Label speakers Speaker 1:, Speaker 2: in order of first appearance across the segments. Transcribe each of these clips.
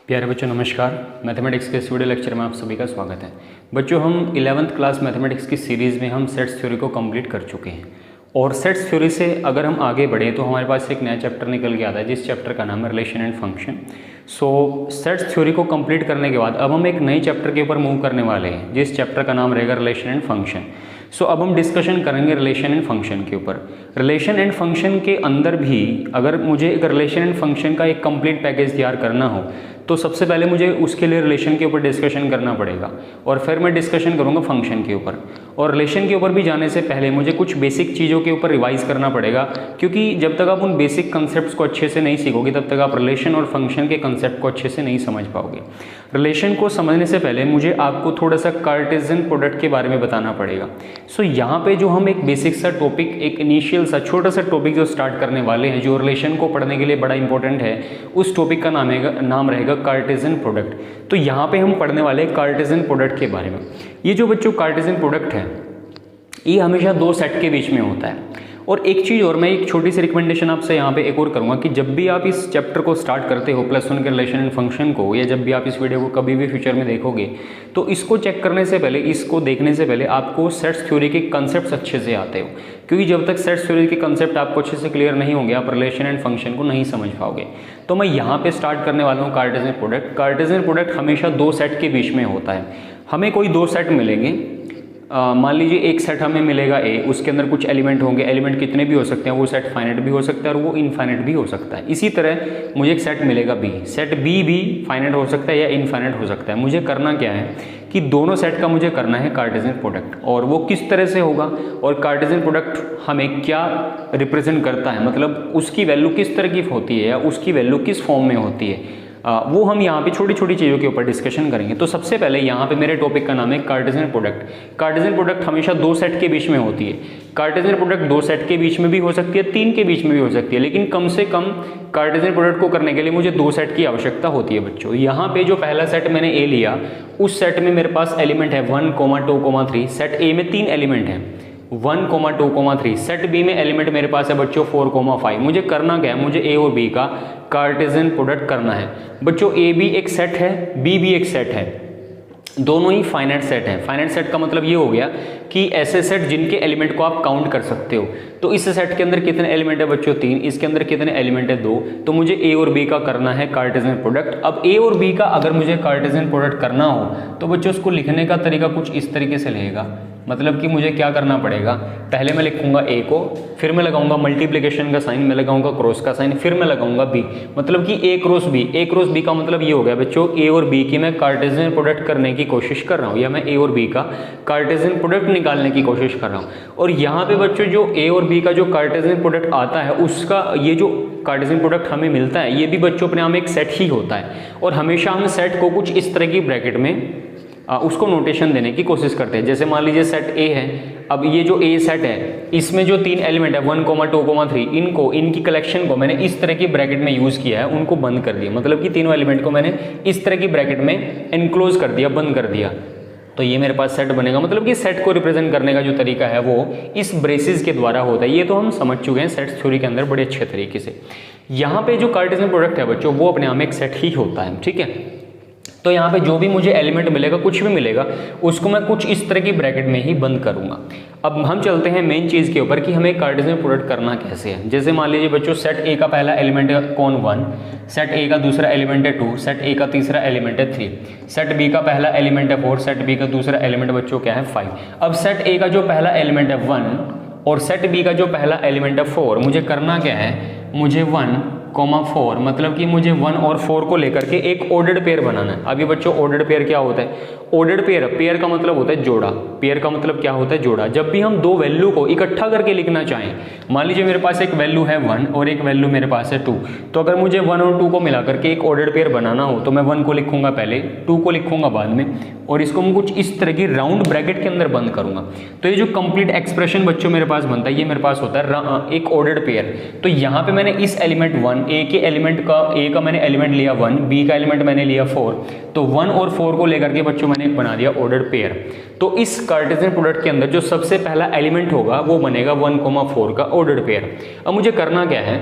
Speaker 1: प्यारे बच्चों नमस्कार। मैथमेटिक्स के इस वीडियो लेक्चर में आप सभी का स्वागत है। बच्चों हम 11th क्लास मैथमेटिक्स की सीरीज़ में हम सेट्स थ्योरी को कंप्लीट कर चुके हैं और सेट्स थ्योरी से अगर हम आगे बढ़े तो हमारे पास एक नया चैप्टर निकल के आता है जिस चैप्टर का नाम है relation and function. Sets theory को कंप्लीट करने के बाद अब हम एक नए चैप्टर के ऊपर मूव करने वाले हैं जिस चैप्टर का नाम रहेगा रिलेशन एंड फंक्शन। अब हम डिस्कशन करेंगे रिलेशन एंड फंक्शन के ऊपर। रिलेशन एंड फंक्शन के अंदर भी अगर मुझे एक रिलेशन एंड फंक्शन का एक कंप्लीट पैकेज तैयार करना हो तो सबसे पहले मुझे उसके लिए रिलेशन के ऊपर डिस्कशन करना पड़ेगा और फिर मैं डिस्कशन करूंगा फंक्शन के ऊपर। और रिलेशन के ऊपर भी जाने से पहले मुझे कुछ बेसिक चीज़ों के ऊपर रिवाइज करना पड़ेगा, क्योंकि जब तक आप उन बेसिक कंसेप्ट को अच्छे से नहीं सीखोगे तब तक आप रिलेशन और फंक्शन के कंसेप्ट को अच्छे से नहीं समझ पाओगे। रिलेशन को समझने से पहले मुझे आपको थोड़ा सा कार्टेशियन प्रोडक्ट के बारे में बताना पड़ेगा। यहाँ पे जो हम एक बेसिक सा टॉपिक, एक इनिशियल सा छोटा सा टॉपिक जो स्टार्ट करने वाले हैं, जो रिलेशन को पढ़ने के लिए बड़ा इंपॉर्टेंट है, उस टॉपिक का नाम रहेगा कार्टेशियन प्रोडक्ट। तो यहाँ पे हम पढ़ने वाले हैं कार्टेशियन प्रोडक्ट के बारे में। ये जो बच्चों कार्टेशियन प्रोडक्ट है ये हमेशा दो सेट के बीच में होता है। और एक चीज़ और, मैं एक छोटी सी रिकमेंडेशन आपसे यहाँ पे एक और करूँगा कि जब भी आप इस चैप्टर को स्टार्ट करते हो +1 के रिलेशन एंड फंक्शन को, या जब भी आप इस वीडियो को कभी भी फ्यूचर में देखोगे तो इसको चेक करने से पहले, इसको देखने से पहले आपको सेट्स थ्योरी के कंसेप्ट अच्छे से आते हो, क्योंकि जब तक सेट्स थ्योरी के कंसेप्ट आपको अच्छे से क्लियर नहीं होंगे आप रिलेशन एंड फंक्शन को नहीं समझ पाओगे। तो मैं यहाँ पे स्टार्ट करने वाला हूँ कार्टेशियन प्रोडक्ट। कार्टेशियन प्रोडक्ट हमेशा दो सेट के बीच में होता है। हमें कोई दो सेट मिलेंगे, मान लीजिए एक सेट हमें मिलेगा ए, उसके अंदर कुछ एलिमेंट होंगे, एलिमेंट कितने भी हो सकते हैं, वो सेट फाइनाइट भी हो सकता है और वो इनफाइनाइट भी हो सकता है। इसी तरह मुझे एक सेट मिलेगा बी, सेट बी भी फाइनाइट हो सकता है या इनफाइनाइट हो सकता है। मुझे करना क्या है कि दोनों सेट का मुझे करना है कार्टेशियन प्रोडक्ट, और वो किस तरह से होगा और कार्टेशियन प्रोडक्ट हमें क्या रिप्रेजेंट करता है, मतलब उसकी वैल्यू किस तरह की होती है या उसकी वैल्यू किस फॉर्म में होती है, वो हम यहाँ पे छोटी छोटी चीज़ों के ऊपर डिस्कशन करेंगे। तो सबसे पहले यहाँ पे मेरे टॉपिक का नाम है कार्टेशियन प्रोडक्ट। कार्टेशियन प्रोडक्ट हमेशा दो सेट के बीच में होती है। कार्टेशियन प्रोडक्ट दो सेट के बीच में भी हो सकती है, तीन के बीच में भी हो सकती है, लेकिन कम से कम कार्टेशियन प्रोडक्ट को करने के लिए मुझे दो सेट की आवश्यकता होती है बच्चों। यहाँ पे जो पहला सेट मैंने ए लिया, उस सेट में मेरे पास एलिमेंट है 1, 2, 3। सेट ए में तीन एलिमेंट हैं 1, 2, 3। सेट बी में एलिमेंट मेरे पास है बच्चों 4, 5। मुझे करना क्या है, मुझे ए और बी का कार्टेशियन प्रोडक्ट करना है बच्चों। ए भी एक सेट है, बी भी एक सेट है, दोनों ही फाइनाइट सेट हैं। फाइनाइट सेट का मतलब ये हो गया कि ऐसे सेट जिनके एलिमेंट को आप काउंट कर सकते हो। तो इस सेट के अंदर कितने एलिमेंट है बच्चों 3, इसके अंदर कितने एलिमेंट है 2। तो मुझे ए और बी का करना है कार्टेशियन प्रोडक्ट। अब ए और बी का अगर मुझे कार्टेशियन प्रोडक्ट करना हो तो बच्चों उसको लिखने का तरीका कुछ इस तरीके से रहेगा, मतलब कि मुझे क्या करना पड़ेगा, पहले मैं लिखूंगा ए को, फिर मैं लगाऊंगा मल्टीप्लिकेशन का साइन, मैं लगाऊंगा क्रॉस का साइन, फिर मैं लगाऊंगा बी, मतलब कि ए क्रॉस बी। ए क्रॉस बी का मतलब ये हो गया बच्चों ए और बी की मैं कार्टेशियन प्रोडक्ट करने की कोशिश कर रहा हूँ, या मैं ए और बी का कार्टेशियन प्रोडक्ट निकालने की कोशिश कर रहा हूँ। और यहाँ पे बच्चों जो ए और बी का जो कार्टेशियन प्रोडक्ट आता है, उसका ये जो कार्टेशियन प्रोडक्ट हमें मिलता है ये भी बच्चों अपने आप में एक सेट ही होता है। और हमेशा हम सेट को कुछ इस तरह की ब्रैकेट में उसको नोटेशन देने की कोशिश करते हैं। जैसे मान लीजिए सेट ए है, अब ये जो ए सेट है इसमें जो तीन एलिमेंट है 1, 2, 3, इनकी कलेक्शन को मैंने इस तरह की ब्रैकेट में यूज़ किया है, उनको बंद कर दिया, मतलब कि तीनों एलिमेंट को मैंने इस तरह की ब्रैकेट में एनक्लोज कर दिया, बंद कर दिया। तो ये मेरे पास सेट बनेगा, मतलब कि सेट को रिप्रेजेंट करने का जो तरीका है वो इस ब्रेसेस के द्वारा होता है। ये तो हम समझ चुके हैं सेट्स थ्योरी के अंदर बड़े अच्छे तरीके से। यहाँ पे जो कार्टेशियन प्रोडक्ट है बच्चों वो अपने आप में एक सेट ही होता है, ठीक है। तो यहाँ पे जो भी मुझे एलिमेंट मिलेगा, कुछ भी मिलेगा, उसको मैं कुछ इस तरह की ब्रैकेट में ही बंद करूंगा। अब हम चलते हैं मेन चीज़ के ऊपर कि हमें कार्टेशियन प्रोडक्ट करना कैसे है। जैसे मान लीजिए बच्चों सेट ए का पहला एलिमेंट है कौन 1, सेट ए का दूसरा एलिमेंट है 2, सेट ए का तीसरा एलिमेंट है 3, सेट बी का पहला एलिमेंट है 4, सेट बी का दूसरा एलिमेंट बच्चों क्या है 5। अब सेट ए का जो पहला एलिमेंट है 1 और सेट बी का जो पहला एलिमेंट है 4, मुझे करना क्या है, मुझे 1, 4, मतलब कि मुझे 1 और 4 को लेकर के एक ऑर्डर्ड पेयर बनाना है। अभी बच्चों ऑर्डर्ड पेयर क्या होता है, ऑर्डर्ड पेयर, पेयर का मतलब होता है जोड़ा, पेयर का मतलब क्या होता है जोड़ा। जब भी हम दो वैल्यू को इकट्ठा करके लिखना चाहें, मान लीजिए मेरे पास एक वैल्यू है 1 और एक वैल्यू मेरे पास है 2, तो अगर मुझे 1 और 2 को मिला करके एक ऑर्डर्ड पेयर बनाना हो तो मैं 1 को लिखूंगा पहले, 2 को लिखूंगा बाद में, और इसको मैं कुछ इस तरह की राउंड ब्रैकेट के अंदर बंद करूंगा। तो ये जो कंप्लीट एक्सप्रेशन बच्चों मेरे पास बनता है ये मेरे पास होता है एक ऑर्डर्ड पेयर। तो यहाँ पे मैंने इस एलिमेंट 1, ए के एलिमेंट का, ए का मैंने एलिमेंट लिया 1, बी का एलिमेंट मैंने लिया 4, तो 1 और 4 को लेकर के बच्चों मैंने एक बना दिया ऑर्डर्ड पेयर। तो इस कार्टेशियन प्रोडक्ट के अंदर जो सबसे पहला एलिमेंट होगा वो बनेगा 1, 4 का ऑर्डर्ड पेयर। अब मुझे करना क्या है,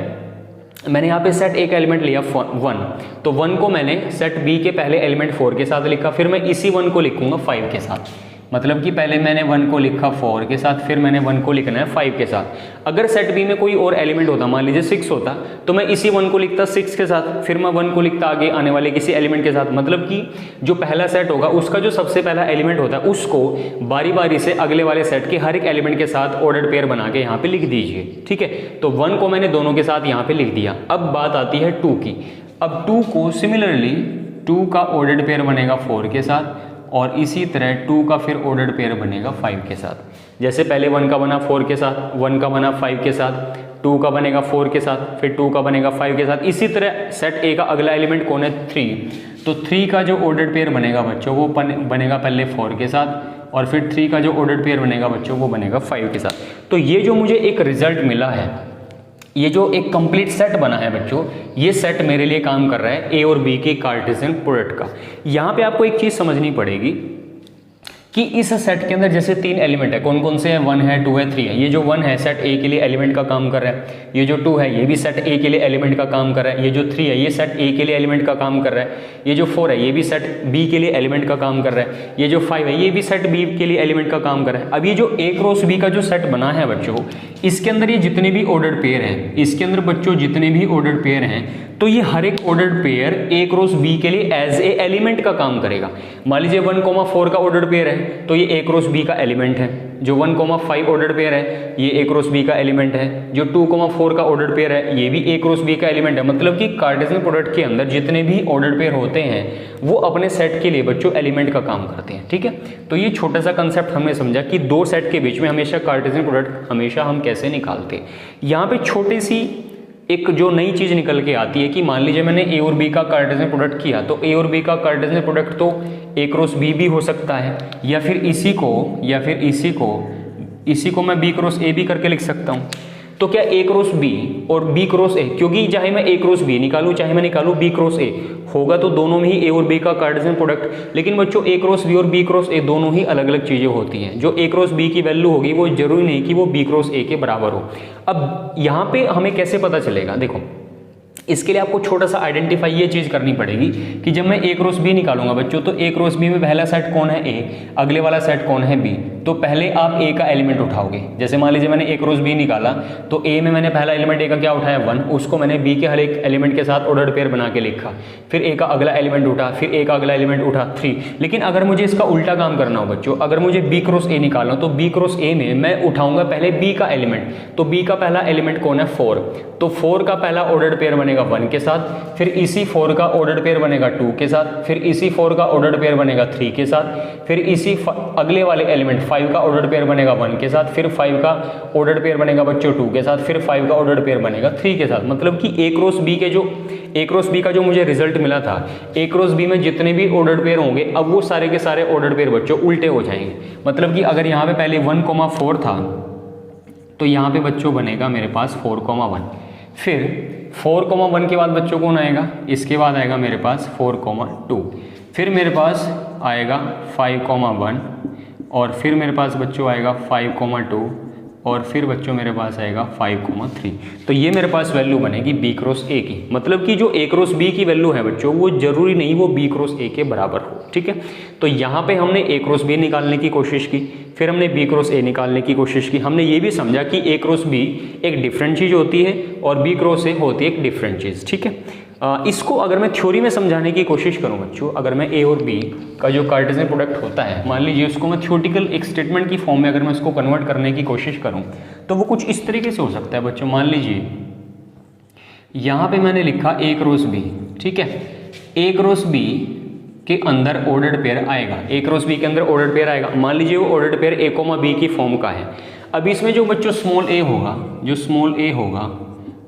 Speaker 1: मैंने यहाँ पे सेट ए का एलिमेंट लिया 1, तो 1 को मैंने सेट बी के पहले एलिमेंट 4 के साथ लिखा, फिर मैं इसी 1 को लिखूंगा 5 के साथ। मतलब कि पहले मैंने 1 को लिखा 4 के साथ, फिर मैंने 1 को लिखना है 5 के साथ। अगर सेट बी में कोई और एलिमेंट होता, मान लीजिए 6 होता, तो मैं इसी 1 को लिखता 6 के साथ, फिर मैं 1 को लिखता आगे आने वाले किसी एलिमेंट के साथ। मतलब कि जो पहला सेट होगा उसका जो सबसे पहला एलिमेंट होता है उसको बारी बारी से अगले वाले सेट के हर एक एलिमेंट के साथ ऑर्डर्ड पेयर बना के यहाँ पे लिख दीजिए, ठीक है। तो 1 को मैंने दोनों के साथ यहाँ पे लिख दिया। अब बात आती है 2 की। अब 2 को सिमिलरली 2 का ऑर्डर्ड पेयर बनेगा 4 के साथ, और इसी तरह 2 का फिर ऑर्डर्ड पेयर बनेगा 5 के साथ। जैसे पहले 1 का बना 4 के साथ, 1 का बना 5 के साथ, 2 का बनेगा 4 के साथ, फिर 2 का बनेगा 5 के साथ। इसी तरह सेट ए का अगला एलिमेंट कौन है? 3। तो 3 का जो ऑर्डर्ड पेयर बनेगा बच्चों वो बनेगा पहले 4 के साथ, और फिर 3 का जो ऑर्डर्ड पेयर बनेगा बच्चों वो बनेगा 5 के साथ। तो ये जो मुझे एक रिजल्ट मिला है, ये जो एक कंप्लीट सेट बना है बच्चों, ये सेट मेरे लिए काम कर रहा है ए और बी के कार्टेशियन प्रोडक्ट का। यहाँ पे आपको एक चीज़ समझनी पड़ेगी कि इस सेट के अंदर जैसे 3 एलिमेंट है, कौन कौन से हैं? 1 है, 2 है, 3 है। ये जो 1 है सेट ए के लिए एलिमेंट का काम कर रहा है, ये जो 2 है ये भी सेट ए के लिए एलिमेंट का काम कर रहा है, ये जो 3 है ये सेट ए के लिए एलिमेंट का काम कर रहा है, ये जो 4 है ये भी सेट बी के लिए एलिमेंट का काम कर रहा है, ये जो 5 है ये भी सेट बी के लिए एलिमेंट का काम कर रहा है। अब ये जो ए क्रॉस बी का जो सेट बना है बच्चों, इसके अंदर ये जितने भी ऑर्डर्ड पेयर हैं, इसके अंदर बच्चों जितने भी ऑर्डर्ड पेयर हैं, तो ये हर एक ordered pair A cross B के लिए एज ए एलिमेंट का काम करेगा। मान लीजिए 1,4 का ऑर्डर्ड पेयर है तो ये ए क्रॉस बी का एलिमेंट है। जो 1,5 ऑर्डर्ड पेयर है ये ए क्रॉस बी का एलिमेंट है। जो 2,4 का ऑर्डर्ड पेयर है ये भी ए क्रॉस बी का एलिमेंट है। मतलब कि कार्टेशियन प्रोडक्ट के अंदर जितने भी ऑर्डर्ड पेयर होते हैं वो अपने सेट के लिए बच्चों एलिमेंट का काम करते हैं, ठीक है। तो ये छोटा सा कंसेप्ट हमने समझा कि 2 सेट के बीच में हमेशा कार्टेशियन प्रोडक्ट हमेशा हम कैसे निकालते हैं। यहाँ पे छोटी सी एक जो नई चीज़ निकल के आती है कि मान लीजिए मैंने ए और बी का कार्टेशियन प्रोडक्ट किया, तो ए और बी का कार्टेशियन प्रोडक्ट तो ए क्रॉस बी भी हो सकता है, या फिर इसी को मैं बी क्रॉस ए भी करके लिख सकता हूँ। तो क्या ए क्रॉस बी और बी क्रॉस ए, क्योंकि चाहे मैं ए क्रॉस बी निकालूं चाहे मैं निकालूं बी क्रॉस ए, होगा तो दोनों में ही ए और बी का कार्टेशियन प्रोडक्ट। लेकिन बच्चों ए क्रॉस बी और बी क्रॉस ए दोनों ही अलग अलग चीज़ें होती हैं। जो ए क्रॉस बी की वैल्यू होगी वो जरूरी नहीं कि वो बी क्रॉस ए के बराबर हो। अब यहाँ पे हमें कैसे पता चलेगा? देखो, इसके लिए आपको छोटा सा आइडेंटिफाई ये चीज़ करनी पड़ेगी कि जब मैं ए क्रॉस बी निकालूंगा बच्चों, तो ए क्रॉस बी में पहला सेट कौन है? ए। अगले वाला सेट कौन है? बी। तो पहले आप ए का एलिमेंट उठाओगे। जैसे मान लीजिए मैंने ए क्रॉस बी निकाला, तो ए में मैंने पहला एलिमेंट ए का क्या उठाया? 1। उसको मैंने बी के हर एक एलिमेंट के साथ ऑर्डर्ड पेयर बना के लिखा। फिर ए का अगला एलिमेंट उठा, फिर ए का अगला एलिमेंट उठा 3। लेकिन अगर मुझे इसका उल्टा काम करना हो बच्चों, अगर मुझे बी क्रॉस ए निकालना हो, तो बी क्रॉस ए में मैं उठाऊंगा पहले बी का एलिमेंट। तो बी का पहला एलिमेंट कौन है? 4। तो 4 का पहला ऑर्डर्ड पेयर बनेगा 1 के साथ, फिर इसी 4 का ऑर्डर्ड पेयर बनेगा 2 के साथ, फिर इसी 4 का ऑर्डर्ड पेयर बनेगा 3 के साथ, फिर इसी अगले वाले एलिमेंट 5 का ऑर्डर्ड पेयर बनेगा 1 के साथ, फिर 5 का ऑर्डर्ड पेयर बनेगा बच्चों 2 के साथ, फिर 5 का ऑर्डर्ड पेयर बनेगा 3 के साथ। मतलब कि ए क्रॉस बी का जो मुझे रिजल्ट मिला था, ए क्रॉस बी में जितने भी ऑर्डर्ड पेयर होंगे अब वो सारे के सारे ऑर्डर्ड पेयर बच्चों उल्टे हो जाएंगे। मतलब कि अगर यहाँ पे पहले 1,4 था तो यहाँ पे बच्चों बनेगा मेरे पास 4,1। फिर 4,1 के बाद बच्चों कौन आएगा? इसके बाद आएगा मेरे पास 4,2। फिर मेरे पास आएगा 5,1, और फिर मेरे पास बच्चों आएगा 5,2, और फिर बच्चों मेरे पास आएगा 5,3। तो ये मेरे पास वैल्यू बनेगी बी क्रॉस ए की। मतलब कि जो ए क्रॉस बी की वैल्यू है बच्चों वो जरूरी नहीं वो बी क्रॉस ए के बराबर हो, ठीक है। तो यहाँ पे हमने ए क्रॉस बी निकालने की कोशिश की, फिर हमने बी क्रॉस ए निकालने की कोशिश की। हमने ये भी समझा कि ए क्रॉस बी एक डिफरेंट चीज़ होती है और बी क्रॉस ए होती है एक डिफरेंट चीज़, ठीक है। इसको अगर मैं थ्योरी में समझाने की कोशिश करूं बच्चों, अगर मैं ए और बी का जो कार्टेशियन प्रोडक्ट होता है, मान लीजिए उसको मैं थ्योरेटिकल एक स्टेटमेंट की फॉर्म में अगर मैं उसको कन्वर्ट करने की कोशिश करूं, तो वो कुछ इस तरीके से हो सकता है बच्चों। मान लीजिए यहाँ पे मैंने लिखा ए क्रॉस बी, ठीक है। ए क्रॉस बी के अंदर ऑर्डर्ड पेयर आएगा, ए क्रॉस बी के अंदर ऑर्डर्ड पेयर आएगा। मान लीजिए वो ordered pair A comma B की फॉर्म का है। अब इसमें जो बच्चों स्मॉल ए होगा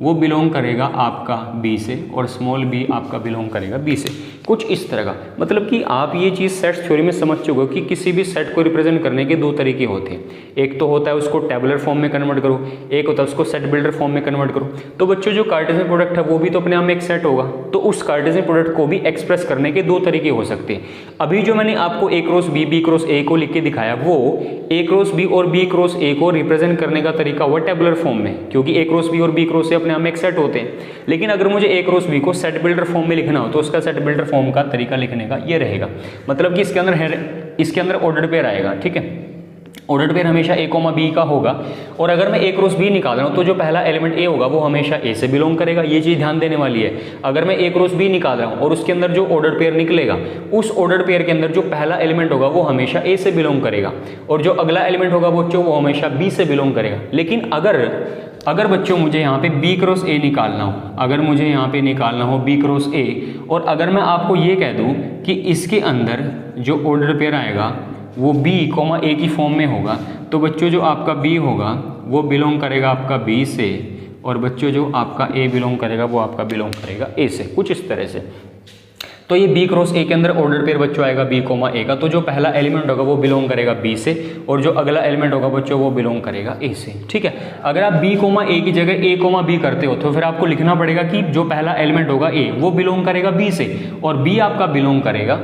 Speaker 1: वो बिलोंग करेगा आपका बी से, और स्मॉल बी आपका बिलोंग करेगा बी से। कुछ इस तरह का। मतलब कि आप ये चीज़ सेट्स थ्योरी में समझ चुके हो कि किसी भी सेट को रिप्रेजेंट करने के दो तरीके होते हैं। एक तो होता है उसको टेबुलर फॉर्म में कन्वर्ट करो, एक होता है उसको सेट बिल्डर फॉर्म में कन्वर्ट करो। तो बच्चों जो कार्टेशियन प्रोडक्ट है वो भी तो अपने आप में एक सेट होगा, तो उस कार्टेशियन प्रोडक्ट को भी एक्सप्रेस करने के दो तरीके हो सकते हैं। अभी जो मैंने आपको A cross B, B cross A को लिख के दिखाया, वो ए क्रॉस बी और बी क्रॉस ए को रिप्रेजेंट करने का तरीका हुआ टेबुलर फॉर्म में, क्योंकि ए क्रॉस बी और बी क्रॉस ए अपने आप में एक सेट होते हैं। लेकिन अगर मुझे ए क्रॉस बी को सेट बिल्डर फॉर्म में लिखना हो तो उसका सेट बिल्डर फॉर्म का तरीका लिखने का ये रहेगा। मतलब कि इसके अंदर ऑर्डर्ड पेयर आएगा, ठीक है। ऑर्डर्ड पेयर हमेशा ए कोमा बी का होगा, और अगर मैं ए क्रॉस बी निकाल रहा हूँ तो जो पहला एलिमेंट ए होगा वो हमेशा ए से बिलोंग करेगा। ये चीज़ ध्यान देने वाली है। अगर मैं ए क्रॉस बी निकाल रहा हूँ और उसके अंदर जो ऑर्डर्ड पेयर निकलेगा, उस ऑर्डर्ड पेयर के अंदर जो पहला एलिमेंट होगा वो हमेशा ए से बिलोंग करेगा, और जो अगला एलिमेंट होगा बच्चों वो हमेशा बी से बिलोंग करेगा। लेकिन अगर बच्चों मुझे यहाँ पे बी क्रॉस ए निकालना हो, अगर मुझे यहाँ पे निकालना हो बी क्रॉस ए, और अगर मैं आपको ये कह दूँ कि इसके अंदर जो ऑर्डर पेयर आएगा वो बी कोमा ए की फॉर्म में होगा, तो बच्चों जो आपका बी होगा वो बिलोंग करेगा आपका बी से, और बच्चों जो आपका ए बिलोंग करेगा वो आपका बिलोंग करेगा ए से, कुछ इस तरह से। तो ये बी क्रॉस ए के अंदर ऑर्डर पेयर बच्चों आएगा बी कोमा ए का, तो जो पहला एलिमेंट होगा वो बिलोंग करेगा बी से, और जो अगला एलिमेंट होगा बच्चों वो बिलोंग करेगा ए से, ठीक है। अगर आप बी कोमा ए की जगह ए कोमा बी करते हो तो फिर आपको लिखना पड़ेगा कि जो पहला एलिमेंट होगा ए वो बिलोंग करेगा बी से, और बी आपका बिलोंग करेगा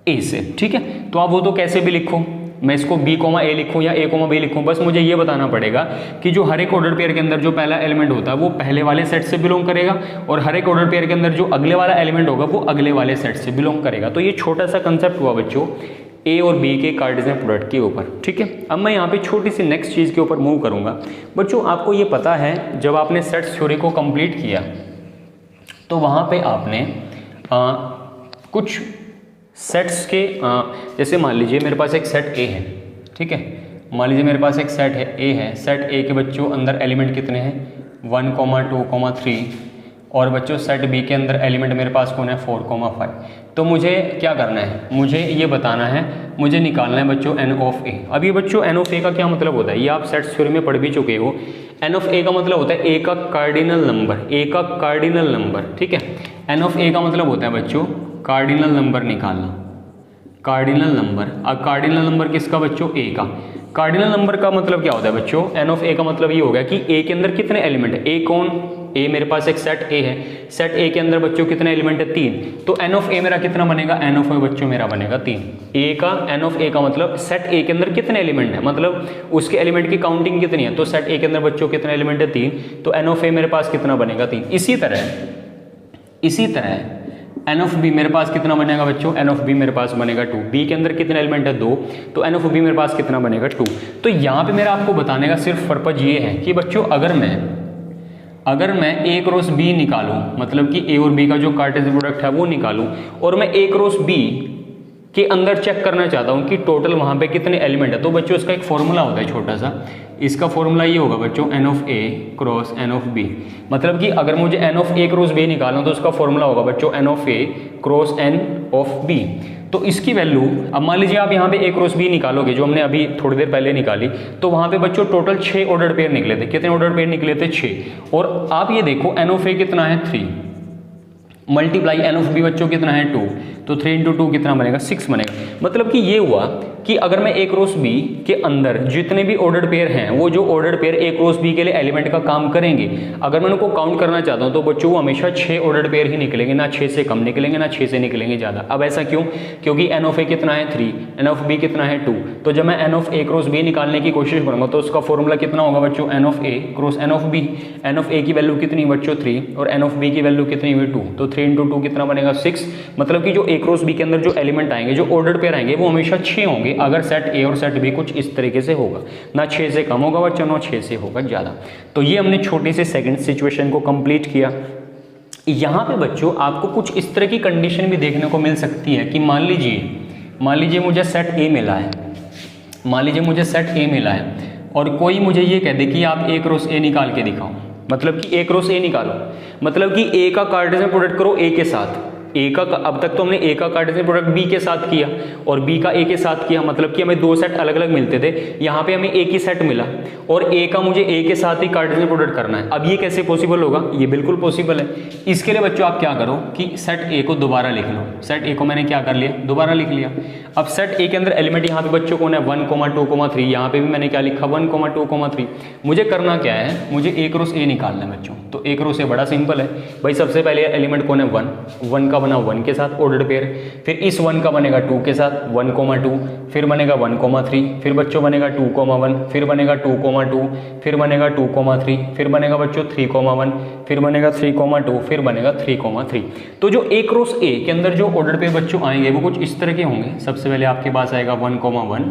Speaker 1: ए से, ठीक है। तो आप वो तो कैसे भी लिखो, मैं इसको बी कोमा ए लिखूं या ए कोमा बी लिखूं, बस मुझे ये बताना पड़ेगा कि जो हर एक ऑर्डर पेयर के अंदर जो पहला एलिमेंट होता है वो पहले वाले सेट से बिलोंग करेगा, और हर एक ऑर्डर पेयर के अंदर जो अगले वाला एलिमेंट होगा वो अगले वाले सेट से बिलोंग करेगा। तो ये छोटा सा कंसेप्ट हुआ बच्चों ए और बी के कार्टेशियन प्रोडक्ट के ऊपर, ठीक है। अब मैं यहाँ पे छोटी सी नेक्स्ट चीज़ के ऊपर मूव करूँगा। बच्चों आपको ये पता है जब आपने सेट्स थ्योरी को कंप्लीट किया तो वहाँ पे आपने कुछ सेट्स के जैसे मान लीजिए मेरे पास एक सेट ए है, ठीक है। मान लीजिए मेरे पास एक सेट है ए है, सेट ए के बच्चों अंदर एलिमेंट कितने हैं 1, 2, 3, और बच्चों सेट बी के अंदर एलिमेंट मेरे पास कौन है 4, 5। तो मुझे क्या करना है, मुझे ये बताना है, मुझे निकालना है बच्चों एन ऑफ ए। अब ये बच्चों एन ऑफ ए का क्या मतलब होता है, ये आप सेट्स थ्योरी में पढ़ भी चुके हो। एन ऑफ ए का मतलब होता है ए का कार्डिनल नंबर, ए का कार्डिनल नंबर, ठीक है। एन ऑफ ए का मतलब होता है बच्चों कार्डिनल नंबर निकालना, कार्डिनल नंबर। अब कार्डिनल नंबर किसका बच्चों ए का। कार्डिनल नंबर का मतलब क्या होता है बच्चों, एन ऑफ ए का मतलब ये हो गया कि ए के अंदर कितने एलिमेंट है, ए कौन, ए मेरे पास एक सेट ए है, सेट ए के अंदर बच्चों कितने एलिमेंट है 3, तो एन ऑफ ए मेरा कितना बनेगा, एन ऑफ ए बच्चों मेरा बनेगा 3। ए का एन ऑफ ए का मतलब सेट ए के अंदर कितने एलिमेंट है, मतलब उसके एलिमेंट की काउंटिंग कितनी है, तो सेट ए के अंदर बच्चों कितने एलिमेंट है 3, तो एन ऑफ ए मेरे पास कितना बनेगा 3। इसी तरह एन ऑफ बी मेरे पास कितना बनेगा बच्चों, एन ऑफ बी मेरे पास बनेगा 2। बी के अंदर कितने एलिमेंट है 2, तो एन ऑफ बी मेरे पास कितना बनेगा 2। तो यहाँ पे मेरा आपको बताने का सिर्फ पर्पज ये है कि बच्चों अगर मैं ए क्रॉस बी निकालूं, मतलब कि ए और बी का जो कार्टेशियन प्रोडक्ट है वो निकालूं, और मैं ए क्रॉस बी के अंदर चेक करना चाहता हूं कि टोटल वहां पे कितने एलिमेंट है, तो बच्चों इसका एक फॉर्मूला होता है छोटा सा। इसका फॉर्मूला ये होगा बच्चों n of A cross n of B. मतलब कि अगर मुझे n of A cross B निकालना तो उसका फॉर्मूला होगा बच्चों n of A cross n of B. तो इसकी वैल्यू, अब मान लीजिए आप यहाँ पे ए क्रॉस बी निकालोगे जो हमने अभी थोड़ी देर पहले निकाली, तो वहाँ पे बच्चों टोटल 6 ऑर्डर पेयर निकले थे। कितने ऑर्डर पेयर निकले थे 6। और आप ये देखो एन ऑफ ए कितना है 3, मल्टीप्लाई एन ऑफ बी बच्चों कितना है 2, तो 3 × 2 कितना बनेगा 6 बनेगा। मतलब कि ये हुआ कि अगर मैं ए क्रॉस बी के अंदर जितने भी ऑर्डर पेयर हैं वो जो order pair A cross B के लिए एलिमेंट का काम करेंगे, अगर मैं उनको काउंट करना चाहता हूं तो बच्चों वो हमेशा 6 ऑर्डर पेयर ही निकलेंगे, ना 6 से कम निकलेंगे ना 6 से निकलेंगे ज़्यादा। अब ऐसा क्यों, क्योंकि एन ऑफ ए कितना है 3, एन ऑफ बी कितना है 2। तो जब मैं n of A cross B निकालने की कोशिश करूंगा तो उसका फॉर्मूला कितना होगा बच्चों n of A cross n of B. N of A की वैल्यू कितनी बच्चों 3 और एन ऑफ बी की वैल्यू कितनी हुई 2, तो 3 × 2 कितना बनेगा 6। मतलब कि जो ए क्रॉस बी के अंदर जो एलिमेंट आएंगे, जो ऑर्डर पेयर आएंगे वो हमेशा 6 होंगे। अगर सेट ए और सेट बी कुछ इस तरीके से होगा, ना 6 से कम होगा बच्चों ना 6 से होगा ज़्यादा। तो ये हमने छोटी सी सेकंड सिचुएशन को कंप्लीट किया। यहाँ पे बच्चों आपको कुछ इस तरह की कंडीशन भी देखने को मिल सकती है कि मान लीजिए मुझे सेट ए मिला है, और कोई मुझे ये कह दे कि आप ए क्रॉस ए निकाल के दिखाओ, मतलब कि ए क्रॉस ए निकालो, मतलब कि ए का कार्टेशियन प्रोडक्ट करो ए के साथ, ए का, अब तक तो हमने ए का कार्टेशियन प्रोडक्ट बी के साथ किया और बी का ए के साथ किया, मतलब कि हमें दो सेट अलग अलग मिलते थे, यहाँ पे हमें एक ही सेट मिला और ए का मुझे ए के साथ ही कार्टेशियन प्रोडक्ट करना है। अब ये कैसे पॉसिबल होगा? ये बिल्कुल पॉसिबल है। इसके लिए बच्चों आप क्या करो कि सेट ए को दोबारा लिख लो। सेट ए को मैंने क्या कर लिया? दोबारा लिख लिया। अब सेट ए के अंदर एलिमेंट यहाँ पे बच्चों कौन है? 1, 2, 3। यहाँ पे भी मैंने क्या लिखा? 1, 2, 3। मुझे करना क्या है? मुझे ए क्रॉस ए निकालना है बच्चों। तो ए क्रॉस ए बड़ा सिंपल है भाई। सबसे पहले एलिमेंट कौन है? 1 का बना 1 के साथ ऑर्डर्ड पेयर, फिर इस 1 का बनेगा 2 के साथ 1, 2, फिर बनेगा 1, 3, फिर बच्चों बनेगा 2, 1, फिर बनेगा 2, 2, फिर बनेगा 2, 3, फिर बनेगा बच्चों 3, 1, फिर बनेगा 3, 2, फिर बनेगा 3, 3। तो जो ए क्रॉस ए के अंदर जो ऑर्डर पेयर बच्चों आएंगे वो कुछ इस तरह के होंगे। सबसे पहले आपके पास आएगा 1, 1,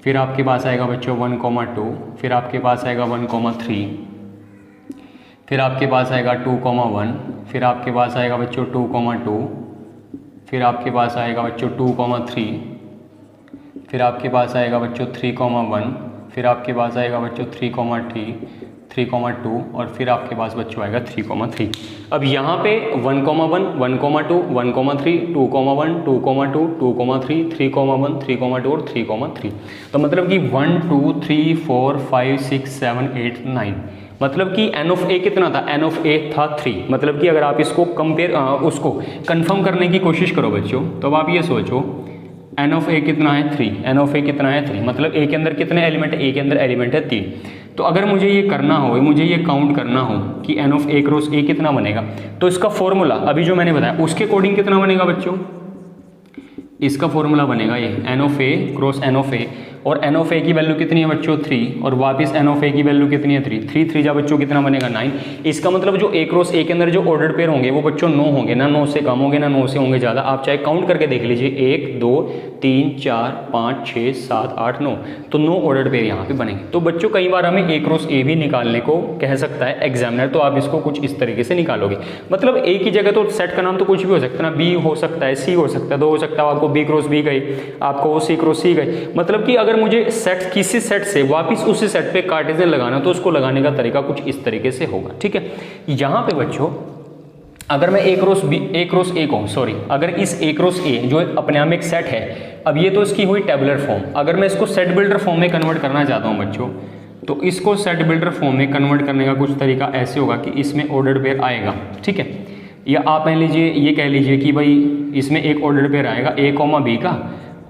Speaker 1: फिर आपके पास आएगा बच्चों 1, 2, फिर आपके पास आएगा 1, 3, फिर आपके पास आएगा 2, 1, फिर आपके पास आएगा बच्चों 2, 2, फिर आपके पास आएगा बच्चों 2, 3, फिर आपके पास आएगा बच्चों 3, 1, फिर आपके पास आएगा बच्चों 3, 2 और फिर आपके पास बच्चों आएगा 3, 3। अब यहाँ पे 1, 1, 1, 2, 1, 3, 2, 1, 2, 2, 2, 3, 3, 1, 3, 2 और 3, 3। तो मतलब कि 1, 2, 3, 4, 5, 6, 7, 8, 9, मतलब कि एन ऑफ ए कितना था? एन ऑफ ए था 3। मतलब कि अगर आप इसको कंपेयर उसको कंफर्म करने की कोशिश करो बच्चों, तो अब आप ये सोचो एन ऑफ ए कितना है? 3। एन ऑफ ए कितना है? 3। मतलब ए के अंदर कितने एलिमेंट है? ए के अंदर एलिमेंट है 3। तो अगर मुझे ये करना हो, मुझे ये काउंट करना हो कि n of A cross A कितना बनेगा, तो इसका फॉर्मूला अभी जो मैंने बताया उसके अकॉर्डिंग कितना बनेगा बच्चों? इसका फॉर्मूला बनेगा ये n of A cross n of A, और एन ऑफ ए की वैल्यू कितनी है बच्चों? 3, और वापस एन ऑफ ए की वैल्यू कितनी है? 3। 3, 3 जा बच्चों कितना बनेगा? 9। इसका मतलब जो ए क्रॉस ए के अंदर जो ऑर्डर्ड पेयर होंगे वो बच्चों 9 होंगे, ना 9 से कम होंगे ना 9 से होंगे ज़्यादा। आप चाहे काउंट करके देख लीजिए, 1, 2, 3, 4, 5, 6, 7, 8, 9, तो 9 ऑर्डर्ड पेयर यहाँ पे बनेंगे। तो बच्चों कई बार हमें ए क्रॉस ए भी निकालने को कह सकता है एग्जामिनर, तो आप इसको कुछ इस तरीके से निकालोगे। मतलब ए की जगह तो सेट का नाम तो कुछ भी हो सकता है ना, बी हो सकता है, सी हो सकता है, तो हो सकता है आपको बी क्रॉस बी गई, आपको सी क्रॉस सी गई। मतलब कि अगर मुझे सेट किसी सेट से वापस उसी सेट पे कार्टेशियन लगाना, तो उसको लगाने का तरीका कुछ इस तरीके से होगा। ठीक है, यहाँ पे बच्चों अगर मैं ए क्रॉस ए को अगर इस ए क्रॉस ए जो अपने आप में एक सेट है, अब ये तो इसकी हुई टेबुलर फॉर्म, अगर मैं इसको सेट बिल्डर फॉर्म में कन्वर्ट करना चाहता हूँ बच्चों, तो इसको सेट बिल्डर फॉर्म में कन्वर्ट करने का कुछ तरीका ऐसे होगा कि इसमें ऑर्डर्ड पेयर आएगा। ठीक है, या आप मान लीजिए ये कह लीजिए कि भाई इसमें एक ऑर्डर्ड पेयर आएगा ए कॉमा बी का,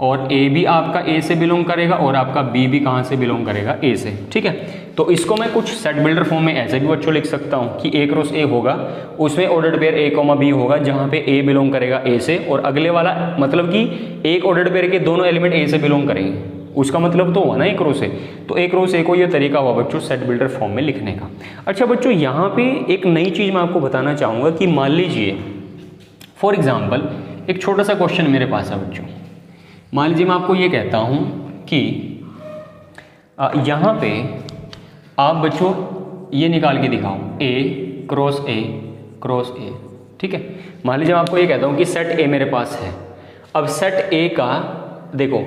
Speaker 1: और ए भी आपका ए से बिलोंग करेगा और आपका बी भी कहाँ से बिलोंग करेगा? ए से। ठीक है, तो इसको मैं कुछ सेट बिल्डर फॉर्म में ऐसे भी बच्चों लिख सकता हूँ कि ए क्रॉस ए होगा, उसमें ordered pair A comma B होगा जहाँ पे ए बिलोंग करेगा ए से, और अगले वाला मतलब कि एक ऑर्डर्ड पेयर के दोनों एलिमेंट ए से बिलोंग करेंगे, उसका मतलब तो हुआ ना ए क्रॉस ए। तो ए क्रॉस ए को ये तरीका हुआ बच्चों सेट बिल्डर फॉर्म में लिखने का। अच्छा बच्चों, यहाँ पे एक नई चीज़ मैं आपको बताना चाहूँगा कि मान लीजिए फॉर एग्जाम्पल एक छोटा सा क्वेश्चन मेरे पास है बच्चों। मान लीजिए मैं आपको ये कहता हूँ कि यहाँ पे आप बच्चों ये निकाल के दिखाओ ए क्रॉस ए क्रॉस ए। ठीक है, मान लीजिए मैं आपको ये कहता हूँ कि सेट ए मेरे पास है। अब सेट ए का देखो,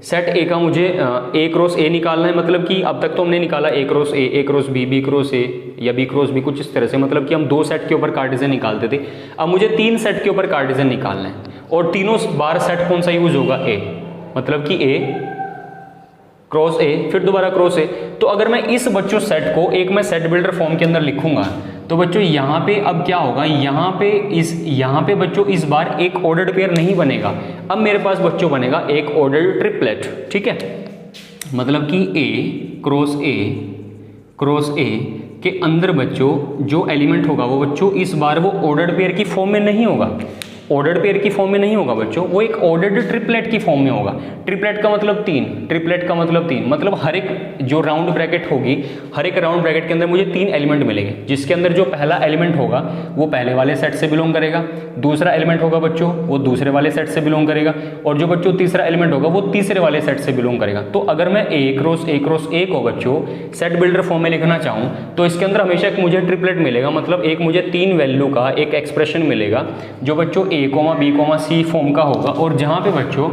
Speaker 1: सेट ए का मुझे ए क्रॉस ए निकालना है, मतलब कि अब तक तो हमने निकाला ए क्रॉस बी क्रॉस ए या बी क्रॉस बी, कुछ इस तरह से, मतलब कि हम 2 सेट के ऊपर कार्टेशियन निकालते थे। अब मुझे 3 सेट के ऊपर कार्टेशियन निकालना है, और तीनों बार सेट कौन सा यूज होगा? ए, मतलब कि ए क्रॉस ए फिर दोबारा क्रॉस ए। तो अगर मैं इस बच्चों सेट को एक मैं सेट बिल्डर फॉर्म के अंदर लिखूंगा, तो बच्चों यहाँ पे अब क्या होगा? यहाँ पे बच्चों इस बार एक ऑर्डर्ड पेयर नहीं बनेगा, अब मेरे पास बच्चों बनेगा एक ऑर्डर्ड ट्रिपलेट। ठीक है, मतलब कि ए क्रॉस ए के अंदर बच्चों जो एलिमेंट होगा वो बच्चों इस बार वो ऑर्डर्ड पेयर की फॉर्म में नहीं होगा, ऑर्डर्ड पेयर की फॉर्म में नहीं होगा बच्चों, वो एक ऑर्डर्ड ट्रिपलेट की फॉर्म में होगा। ट्रिपलेट का मतलब 3, ट्रिपलेट का मतलब 3, मतलब हर एक जो राउंड ब्रैकेट होगी, हर एक राउंड ब्रैकेट के अंदर मुझे 3 एलिमेंट मिलेंगे, जिसके अंदर जो पहला एलिमेंट होगा वो पहले वाले सेट से बिलोंग करेगा, दूसरा एलिमेंट होगा बच्चों वो दूसरे वाले सेट से बिलोंग करेगा, और जो बच्चों तीसरा एलिमेंट होगा वो तीसरे वाले सेट से बिलोंग करेगा। तो अगर मैं ए क्रॉस ए को बच्चों सेट बिल्डर फॉर्म में लिखना चाहूँ, तो इसके अंदर हमेशा एक मुझे ट्रिपलेट मिलेगा, मतलब एक मुझे 3 वैल्यू का एक एक्सप्रेशन मिलेगा जो बच्चों ए कॉमा बी कॉमा सी फॉर्म का होगा, और जहाँ पे बच्चों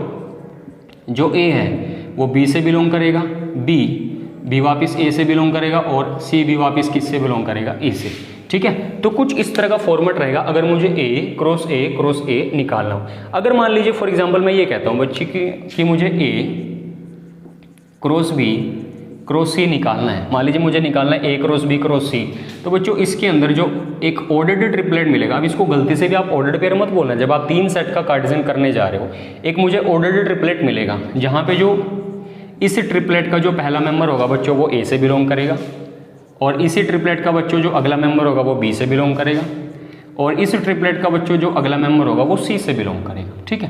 Speaker 1: जो ए है वो बी से बिलोंग करेगा, बी वापस ए से बिलोंग करेगा, और सी भी वापस किससे बिलोंग करेगा? ए से। ठीक है। तो कुछ इस तरह का फॉर्मेट रहेगा अगर मुझे ए क्रॉस ए निकालना हो। अगर मान लीजिए फॉर एग्जांपल मैं ये कहता हूँ बच्चे कि मुझे ए क्रॉस बी क्रॉस सी निकालना है, मान लीजिए मुझे निकालना है ए क्रॉस बी क्रॉस सी, तो बच्चों इसके अंदर जो एक ऑर्डर्ड ट्रिपलेट मिलेगा, अब इसको गलती से भी आप ऑर्डर्ड पेयर मत बोलना जब आप 3 सेट का कार्टेशियन करने जा रहे हो। एक मुझे ऑर्डर्ड ट्रिपलेट मिलेगा जहाँ पे जो इस ट्रिपलेट का जो पहला मेंबर होगा बच्चों वो ए से बिलोंग करेगा, और इसी ट्रिपलेट का बच्चों जो अगला मेंबर होगा वो बी से बिलोंग करेगा, और इस ट्रिपलेट का बच्चों जो अगला मेंबर होगा वो सी से बिलोंग करेगा। ठीक है,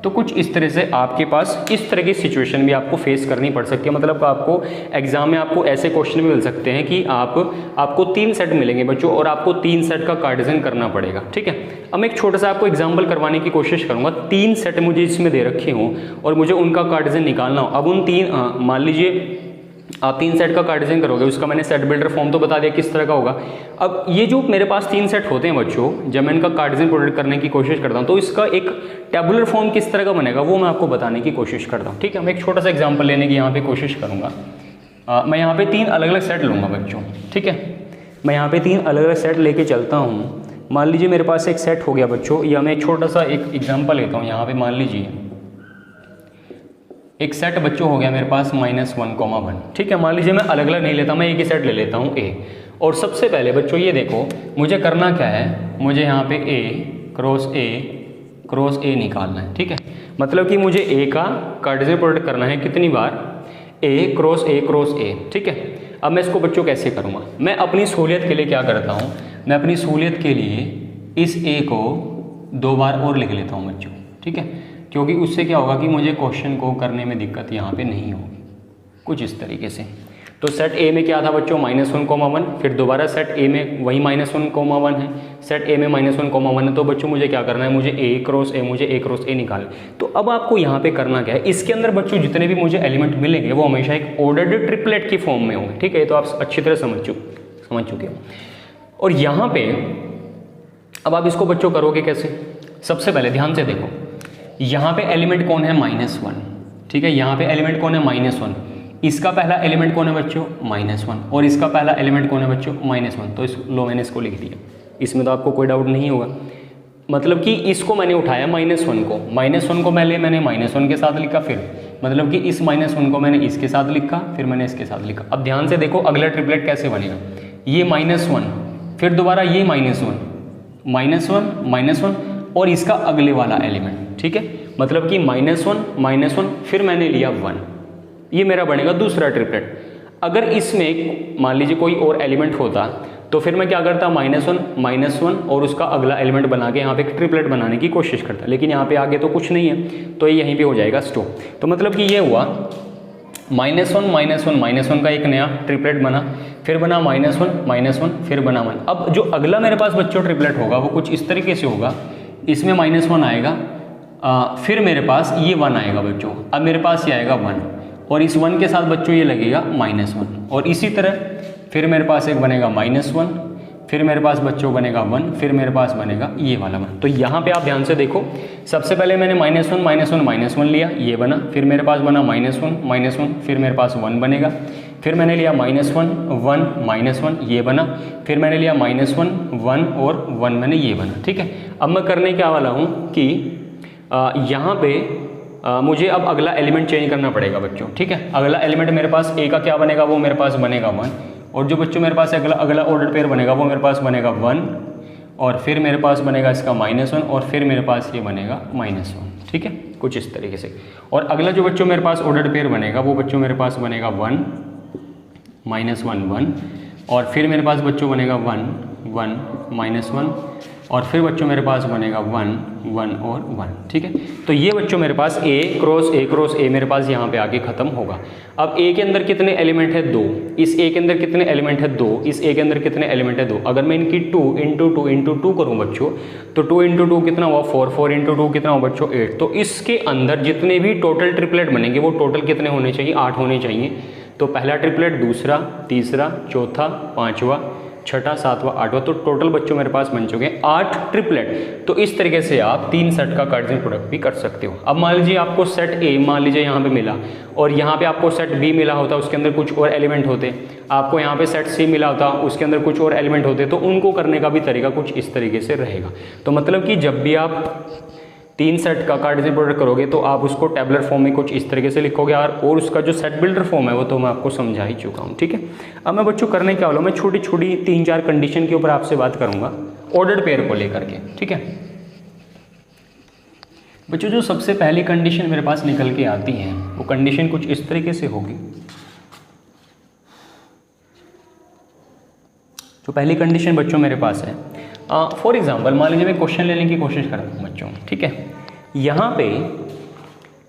Speaker 1: तो कुछ इस तरह से आपके पास इस तरह की सिचुएशन भी आपको फेस करनी पड़ सकती है। मतलब आपको एग्जाम में आपको ऐसे क्वेश्चन भी मिल सकते हैं कि आपको 3 सेट मिलेंगे बच्चों और आपको 3 सेट का कार्टेशियन करना पड़ेगा। ठीक है, अब मैं एक छोटा सा आपको एग्जाम्पल करवाने की कोशिश करूंगा। 3 सेट मुझे इसमें दे रखे हों और मुझे उनका कार्टेशियन निकालना हो। अब उन 3 मान लीजिए आप 3 सेट का कार्टेशियन करोगे, उसका मैंने सेट बिल्डर फॉर्म तो बता दिया किस तरह का होगा। अब ये जो मेरे पास 3 सेट होते हैं बच्चों, जब मैं इनका कार्टेशियन प्रोडक्ट करने की कोशिश करता हूँ तो इसका एक टेबुलर फॉर्म किस तरह का बनेगा वो मैं आपको बताने की कोशिश करता हूँ। ठीक है, मैं एक छोटा सा एग्जाम्पल लेने की यहाँ पे कोशिश करूँगा। मैं यहाँ पे 3 अलग अलग सेट लूँगा बच्चों। ठीक है, मैं यहाँ पे 3 अलग अलग सेट लेके चलता हूँ। मान लीजिए मेरे पास एक सेट हो गया बच्चों, या मैं एक छोटा सा एक एग्जाम्पल लेता हूँ। यहाँ पे मान लीजिए एक सेट बच्चों हो गया मेरे पास -1,1। ठीक है, मान लीजिए मैं अलग अलग नहीं लेता, मैं एक ही सेट ले लेता हूँ ए। और सबसे पहले बच्चों ये देखो मुझे करना क्या है, मुझे यहाँ पे ए क्रॉस ए निकालना है। ठीक है, मतलब कि मुझे ए का कार्टेशियन प्रोडक्ट करना है कितनी बार, ए क्रॉस ए। ठीक है, अब मैं इसको बच्चों कैसे करूँगा, मैं अपनी सहूलियत के लिए क्या करता हूँ, मैं अपनी सहूलियत के लिए इस ए को 2 बार और लिख लेता हूँ बच्चों। ठीक है, क्योंकि उससे क्या होगा कि मुझे क्वेश्चन को करने में दिक्कत यहाँ पे नहीं होगी, कुछ इस तरीके से। तो सेट ए में क्या था बच्चों -1,1, फिर दोबारा सेट ए में वही -1,1 है, सेट ए में -1,1 है। तो बच्चों मुझे क्या करना है, मुझे ए क्रॉस ए निकाल। तो अब आपको यहाँ पे करना क्या है, इसके अंदर बच्चों जितने भी मुझे एलिमेंट मिलेंगे वो हमेशा एक ऑर्डर्ड ट्रिपलेट की फॉर्म में होंगे। ठीक है, तो आप अच्छी तरह समझ चुके हो। और यहाँ पे अब आप इसको बच्चों करोगे कैसे, सबसे पहले ध्यान से देखो, यहाँ पे एलिमेंट कौन है -1। ठीक है, यहाँ पे एलिमेंट कौन है -1, इसका पहला एलिमेंट कौन है बच्चों -1, और इसका पहला एलिमेंट कौन है बच्चों -1। तो मैंने इसको लिख दिया, इसमें तो आपको कोई डाउट नहीं होगा। मतलब कि इसको मैंने उठाया -1 को मैंने -1 के साथ लिखा, फिर मतलब कि इस -1 को मैंने इसके साथ लिखा, फिर मैंने इसके साथ लिखा। अब ध्यान से देखो अगला ट्रिपलेट कैसे बनेगा, ये -1 फिर दोबारा ये -1 और इसका अगले वाला एलिमेंट। ठीक है, मतलब कि -1 फिर मैंने लिया 1, ये मेरा बनेगा दूसरा ट्रिपलेट। अगर इसमें मान लीजिए कोई और एलिमेंट होता तो फिर मैं क्या करता, -1 और उसका अगला एलिमेंट बना के यहाँ पे एक ट्रिपलेट बनाने की कोशिश करता, लेकिन यहाँ पे आगे तो कुछ नहीं है तो ये यहीं पे हो जाएगा स्टॉप। तो मतलब कि ये हुआ -1 का एक नया ट्रिपलेट बना, फिर बना -1 फिर बना 1। अब जो अगला मेरे पास बच्चों ट्रिपलेट होगा वो कुछ इस तरीके से होगा, इसमें -1 आएगा, फिर मेरे पास ये 1 आएगा बच्चों, अब मेरे पास ये आएगा 1 और इस 1 के साथ बच्चों ये लगेगा -1, और इसी तरह फिर मेरे पास एक बनेगा -1, फिर मेरे पास बच्चों बनेगा 1, फिर मेरे पास बनेगा ये वाला 1। तो यहाँ पे आप ध्यान से देखो, सबसे पहले मैंने -1 लिया, ये बना, फिर मेरे पास बना -1, फिर मेरे पास 1 बनेगा, फिर मैंने लिया -1 ये बना, फिर मैंने लिया -1 और 1 मैंने ये बना। ठीक है, अब मैं करने क्या वाला हूँ कि यहाँ पे मुझे अब अगला एलिमेंट चेंज करना पड़ेगा बच्चों। ठीक है, अगला एलिमेंट मेरे पास ए का क्या बनेगा, वो मेरे पास बनेगा 1, और जो बच्चों मेरे पास अगला ऑर्डर पेयर बनेगा वो मेरे पास बनेगा 1, और फिर मेरे पास बनेगा इसका -1, और फिर मेरे पास ये बनेगा -1। ठीक है, कुछ इस तरीके से। और अगला जो बच्चों मेरे पास ऑर्डर पेयर बनेगा वो बच्चों मेरे पास बनेगा 1 -1, और फिर मेरे पास बच्चों बनेगा 1 -1, और फिर बच्चों मेरे पास बनेगा 1 और 1। ठीक है, तो ये बच्चों मेरे पास ए क्रॉस ए मेरे पास यहाँ पे आके खत्म होगा। अब ए के अंदर कितने एलिमेंट है, 2, इस ए के अंदर कितने एलिमेंट है, 2, इस ए के अंदर कितने एलिमेंट है, 2। अगर मैं इनकी 2 × 2 करूँ बच्चों, तो 2 × 2 कितना हुआ 4 × 2 कितना हुआ बच्चों 8। तो इसके अंदर जितने भी टोटल ट्रिपलेट बनेंगे वो टोटल कितने होने चाहिए, 8 होने चाहिए। तो पहला ट्रिपलेट, दूसरा, तीसरा, चौथा, 5वां, छठा, सातवां, आठवां, तो टोटल बच्चों मेरे पास बन चुके हैं 8 ट्रिपलेट। तो इस तरीके से आप 3 सेट का कार्टेशियन प्रोडक्ट भी कर सकते हो। अब मान लीजिए आपको सेट ए मान लीजिए यहाँ पे मिला और यहाँ पे आपको सेट बी मिला होता, उसके अंदर कुछ और एलिमेंट होते, आपको यहाँ पे सेट सी मिला होता, उसके अंदर कुछ और एलिमेंट होते, तो उनको करने का भी तरीका कुछ इस तरीके से रहेगा। तो मतलब कि जब भी आप 3 सेट का कार्टेशियन प्रोडक्ट करोगे तो आप उसको टेबलर फॉर्म में कुछ इस तरीके से लिखोगे और उसका जो सेट बिल्डर फॉर्म है वो तो मैं आपको समझा ही चुका हूँ, ठीक है। अब मैं बच्चों करने क्या वाला हूँ, मैं छोटी छोटी 3-4 कंडीशन के ऊपर आपसे बात करूँगा ऑर्डर्ड पेयर को लेकर के, ठीक है। बच्चों जो सबसे पहली कंडीशन मेरे पास निकल के आती है वो कंडीशन कुछ इस तरीके से होगी। जो पहली कंडीशन बच्चों मेरे पास है, फॉर एग्जाम्पल मान लीजिए मैं क्वेश्चन लेने की कोशिश करता हूँ बच्चों, ठीक है। यहाँ पे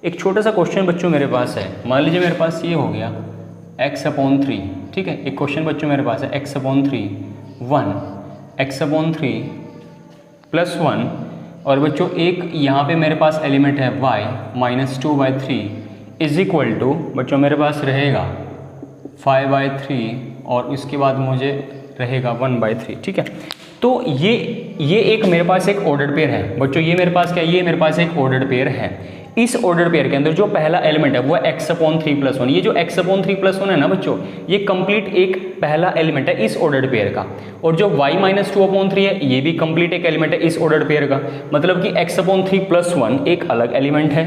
Speaker 1: एक छोटा सा क्वेश्चन बच्चों मेरे पास है, मान लीजिए मेरे पास ये हो गया x/3, ठीक है। एक क्वेश्चन बच्चों मेरे पास है x/3 1 x/3 + 1 और बच्चों एक यहाँ पे मेरे पास एलिमेंट है y -2/3 = बच्चों मेरे पास रहेगा 5/3 और उसके बाद मुझे रहेगा 1/3, ठीक है। तो ये एक मेरे पास एक ऑर्डर्ड पेयर है बच्चों, ये मेरे पास क्या है, ये मेरे पास एक ऑर्डर्ड पेयर है। इस ऑर्डर्ड पेयर के अंदर जो पहला एलिमेंट है वो x/3 + 1, ये जो x/3 + 1 है ना बच्चों, ये कंप्लीट एक पहला एलिमेंट है इस ऑर्डर्ड पेयर का। और जो y -2/3 है ये भी कंप्लीट एक एलिमेंट है इस ऑर्डर्ड पेयर का। मतलब कि x/3 + 1 एक अलग एलिमेंट है,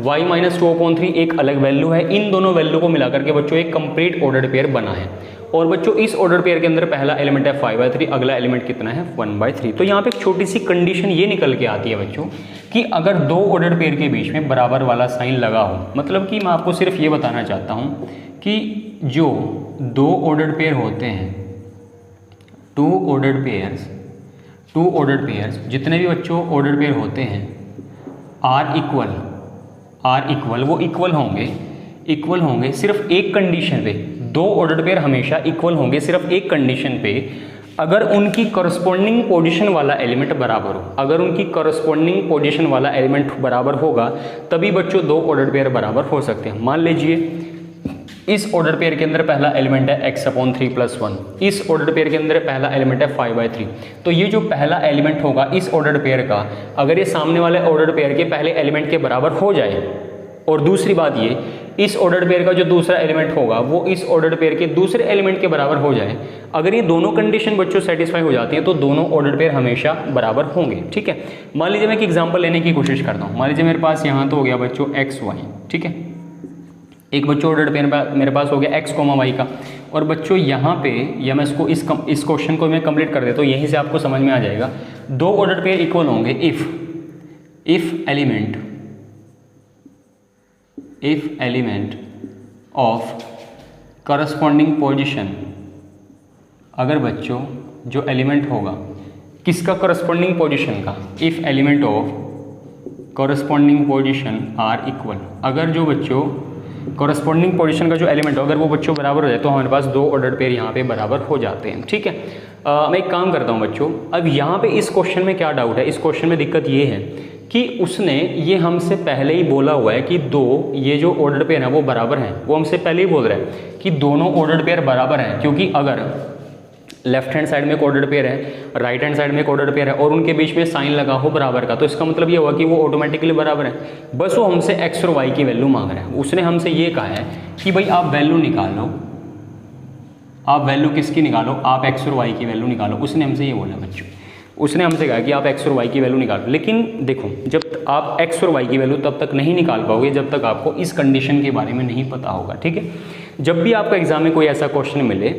Speaker 1: y -2/3 एक अलग वैल्यू है। इन दोनों वैल्यू को मिलाकर के बच्चों एक कंप्लीट ऑर्डर्ड पेयर बना है। और बच्चों इस ऑर्डर पेयर के अंदर पहला एलिमेंट है 5/3, अगला एलिमेंट कितना है 1/3। तो यहाँ पे एक छोटी सी कंडीशन ये निकल के आती है बच्चों कि अगर 2 ऑर्डर पेयर के बीच में बराबर वाला साइन लगा हो, मतलब कि मैं आपको सिर्फ ये बताना चाहता हूँ कि जो 2 ऑर्डर पेयर होते हैं, 2 ऑर्डर पेयर्स जितने भी बच्चों ऑर्डर पेयर होते हैं आर इक्वल वो इक्वल होंगे सिर्फ एक कंडीशन पे। 2 ऑर्डर पेयर हमेशा इक्वल होंगे सिर्फ एक कंडीशन पे, अगर उनकी करस्पॉन्डिंग पोजीशन वाला एलिमेंट बराबर हो। अगर उनकी करस्पॉन्डिंग पोजीशन वाला एलिमेंट बराबर होगा तभी बच्चों 2 ऑर्डर पेयर बराबर हो सकते हैं। मान लीजिए इस ऑर्डर पेयर के अंदर पहला एलिमेंट है x/3 + 1, इस ऑर्डर पेयर के अंदर पहला एलिमेंट है 5/3। तो ये जो पहला एलिमेंट होगा इस ऑर्डर पेयर का, अगर ये सामने वाले ऑर्डर पेयर के पहले एलिमेंट के बराबर हो जाए, और दूसरी बात ये इस ऑर्डर पेयर का जो दूसरा एलिमेंट होगा वो इस ऑर्डर पेयर के दूसरे एलिमेंट के बराबर हो जाए, अगर ये दोनों कंडीशन बच्चों सेटिस्फाई हो जाती हैं तो दोनों ऑर्डर पेयर हमेशा बराबर होंगे, ठीक है। मान लीजिए मैं एक एग्जांपल लेने की कोशिश करता हूँ। मान लीजिए मेरे पास यहाँ तो हो गया बच्चों xy, ठीक है। एक बच्चों ऑर्डर पेयर मेरे पास हो गया x, y का। और बच्चों यहाँ पे या मैं इसको इस क्वेश्चन को मैं कंप्लीट कर देता हूँ, यहीं से आपको समझ में आ जाएगा। 2 ऑर्डर पेयर इक्वल होंगे if element of corresponding position, अगर बच्चों जो एलिमेंट होगा किसका करस्पॉन्डिंग पोजीशन का, if element of corresponding position are equal, अगर जो बच्चों करस्पॉन्डिंग पोजीशन का जो एलिमेंट हो अगर वो बच्चों बराबर हो जाए तो हमारे पास 2 ऑर्डर पेयर यहाँ पे बराबर हो जाते हैं, ठीक है। मैं एक काम करता हूँ बच्चों, अब यहाँ पे इस क्वेश्चन में क्या डाउट है, इस क्वेश्चन में दिक्कत ये है कि उसने ये हमसे पहले ही बोला हुआ है कि 2 ये जो ऑर्डर पेयर है वो बराबर हैं। वो हमसे पहले ही बोल रहा है कि दोनों ऑर्डर पेयर बराबर हैं, क्योंकि अगर लेफ्ट हैंड साइड में एक ऑर्डर पेयर है, राइट हैंड साइड में एक ऑर्डर पेयर है और उनके बीच में साइन लगा हो बराबर का, तो इसका मतलब ये हुआ कि वो ऑटोमेटिकली बराबर है। बस वो हमसे x और y की वैल्यू मांग रहा है। उसने हमसे ये कहा है कि भाई आप वैल्यू निकालो, आप वैल्यू किसकी निकालो, आप x और y की वैल्यू निकालो। उसने हमसे ये बोला बच्चों, उसने हमसे कहा कि आप x और y की वैल्यू निकालो। लेकिन देखो, जब आप x और y की वैल्यू तब तक नहीं निकाल पाओगे जब तक आपको इस कंडीशन के बारे में नहीं पता होगा, ठीक है। जब भी आपका एग्जाम में कोई ऐसा क्वेश्चन मिले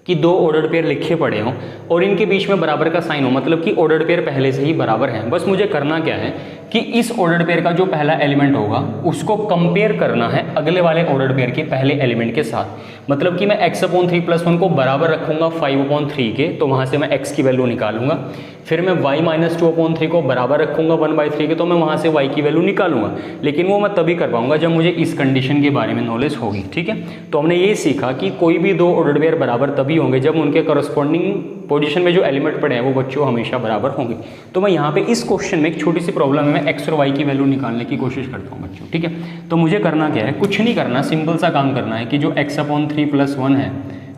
Speaker 1: कि 2 ऑर्डर पेयर लिखे पड़े हों और इनके बीच में बराबर का साइन हो, मतलब कि ऑर्डर पेयर पहले से ही बराबर हैं, बस मुझे करना क्या है कि इस ऑर्डर पेयर का जो पहला एलिमेंट होगा उसको कंपेयर करना है अगले वाले ऑर्डर पेयर के पहले एलिमेंट के साथ। मतलब कि मैं x/3 + 1 को बराबर रखूंगा 5/3 के, तो वहाँ से मैं x की वैल्यू निकालूंगा। फिर मैं y -2/3 को बराबर रखूंगा 1/3 के, तो मैं वहाँ से y की वैल्यू निकालूंगा। लेकिन वो मैं तभी कर पाऊंगा जब मुझे इस कंडीशन के बारे में नॉलेज होगी, ठीक है। तो हमने ये सीखा कि कोई भी 2 ऑर्डर पेयर बराबर तभी होंगे जब उनके करस्पॉन्डिंग पोजीशन में जो एलिमेंट पड़े हैं वो बच्चों हमेशा बराबर होंगे। तो मैं यहाँ पे इस क्वेश्चन में एक छोटी सी प्रॉब्लम है, मैं x और y की वैल्यू निकालने की कोशिश करता हूँ बच्चों, ठीक है। तो मुझे करना क्या है, कुछ नहीं करना, सिंपल सा काम करना है कि जो x/3 + 1 है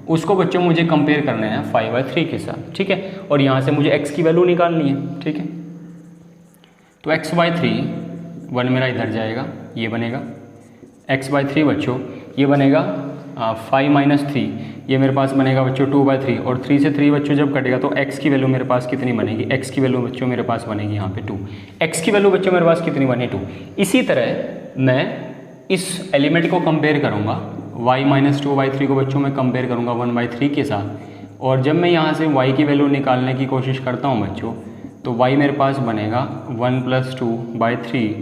Speaker 1: उसको बच्चों मुझे कंपेयर करना है 5/3 के साथ, ठीक है। और यहाँ से मुझे x की वैल्यू निकालनी है, ठीक है। तो x/3 1 मेरा इधर जाएगा, ये बनेगा x/3 बच्चों, ये बनेगा 5 - 3, ये मेरे पास बनेगा बच्चों 2/3, और 3 से 3 बच्चों जब कटेगा तो x की वैल्यू मेरे पास कितनी बनेगी, x की वैल्यू बच्चों मेरे पास बनेगी यहाँ पे 2, x की वैल्यू बच्चों मेरे पास कितनी बनी 2। इसी तरह मैं इस एलिमेंट को कंपेयर करूँगा y - 2/3 को बच्चों मैं कंपेयर करूँगा 1/3 के साथ, और जब मैं यहाँ से y की वैल्यू निकालने की कोशिश करता हूँ बच्चों, तो y मेरे पास बनेगा 1 + 2/3,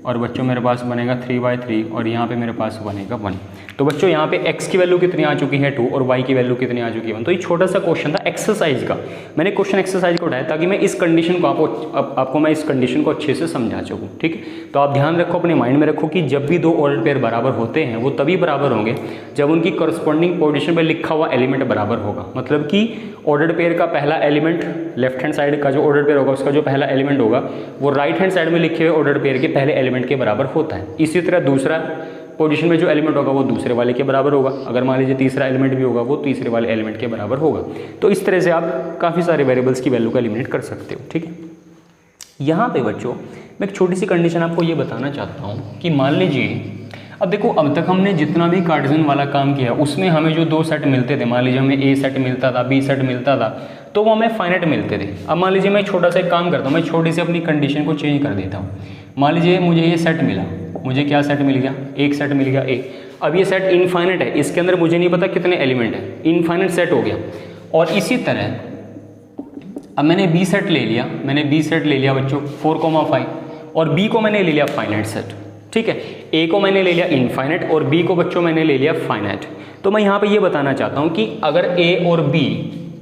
Speaker 1: और बच्चों मेरे पास बनेगा 3/3, और यहाँ पे मेरे पास बनेगा 1। तो बच्चों यहाँ पे x की वैल्यू कितनी आ चुकी है 2, और y की वैल्यू कितनी आ चुकी है 1। तो ये छोटा सा क्वेश्चन था एक्सरसाइज का, मैंने क्वेश्चन एक्सरसाइज को उठाया ताकि मैं इस कंडीशन को आपको मैं इस कंडीशन को अच्छे से समझा सकूँ, ठीक है। तो आप ध्यान रखो, अपने माइंड में रखो कि जब भी दो ऑर्डर पेयर बराबर होते हैं वो तभी बराबर होंगे जब उनकी करस्पॉन्डिंग पोजिशन पर लिखा हुआ एलिमेंट बराबर होगा। मतलब कि ऑर्डर पेयर का पहला एलिमेंट लेफ्ट हैंड साइड का जो ऑर्डर पेयर होगा उसका जो पहला एलिमेंट होगा वो राइट हैंड साइड में लिखे हुए ऑर्डर पेयर के पहले एलिमेंट के बराबर होता है। इसी तरह दूसरा पोजीशन में जो एलिमेंट होगा वो दूसरे वाले के बराबर होगा, अगर मान लीजिए तीसरा एलिमेंट भी होगा वो तीसरे वाले एलिमेंट के बराबर होगा। तो इस तरह से आप काफ़ी सारे वेरिएबल्स की वैल्यू को एलिमिनेट कर सकते हो, ठीक है। यहाँ पे बच्चों मैं एक छोटी सी कंडीशन आपको ये बताना चाहता हूँ कि मान लीजिए, अब देखो अब तक हमने जितना भी कार्टेशियन वाला काम किया उसमें हमें जो दो सेट मिलते थे, मान लीजिए हमें ए सेट मिलता था, बी सेट मिलता था, तो वो हमें फाइनाइट मिलते थे। अब मान लीजिए मैं छोटा सा एक काम करता हूँ, मैं छोटी सी अपनी कंडीशन को चेंज कर देता हूँ। मान लीजिए मुझे ये सेट मिला, मुझे क्या सेट मिल गया, एक सेट मिल गया ए। अब ये सेट इनफाइनाइट है, इसके अंदर मुझे नहीं पता कितने एलिमेंट है, इनफाइनाइट सेट हो गया। और इसी तरह अब मैंने बी सेट ले लिया, बच्चों 4,5, और बी को मैंने ले लिया फाइनाइट सेट, ठीक है। ए को मैंने ले लिया इनफाइनाइट और बी को बच्चों मैंने ले लिया फाइनाइट। तो मैं यहाँ पे ये बताना चाहता हूँ कि अगर ए और बी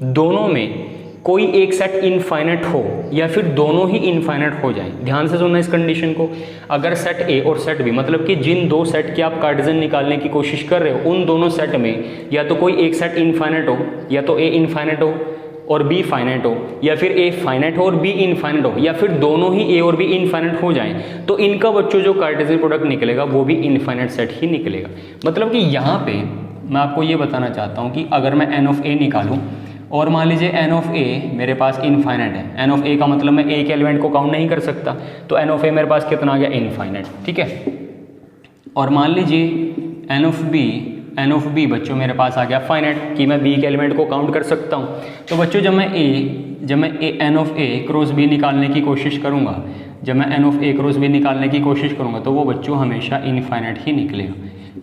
Speaker 1: दोनों में कोई एक सेट इनफाइनाइट हो या फिर दोनों ही इनफाइनाइट हो जाए, ध्यान से सुनना इस कंडीशन को। अगर सेट ए और सेट बी, मतलब कि जिन दो सेट की आप कार्टेशियन निकालने की कोशिश कर रहे हो उन दोनों सेट में या तो कोई एक सेट इनफाइनाइट हो, या तो ए इनफाइनाइट हो और बी फाइनाइट हो, या फिर ए फाइनाइट हो और बी इनफाइनाइट हो, या फिर दोनों ही ए और बी इनफाइनाइट हो जाएं, तो इनका बच्चों जो कार्टेशियन प्रोडक्ट निकलेगा वो भी इनफाइनाइट सेट ही निकलेगा। मतलब कि यहाँ पे मैं आपको ये बताना चाहता हूँ कि अगर मैं एन ऑफ ए निकालूँ और मान लीजिए एन ऑफ ए मेरे पास इनफाइनाइट है, एन ऑफ ए का मतलब मैं ए के एलिमेंट को काउंट नहीं कर सकता, तो एन ऑफ ए मेरे पास कितना आ गया, इनफाइनाइट, ठीक है। और मान लीजिए एन ऑफ बी बच्चों मेरे पास आ गया फाइनाइट, कि मैं बी के एलिमेंट को काउंट कर सकता हूँ। तो बच्चों जब मैं n of A cross B निकालने की कोशिश करूँगा, तो वो बच्चों हमेशा इनफाइनाइट ही निकलेगा।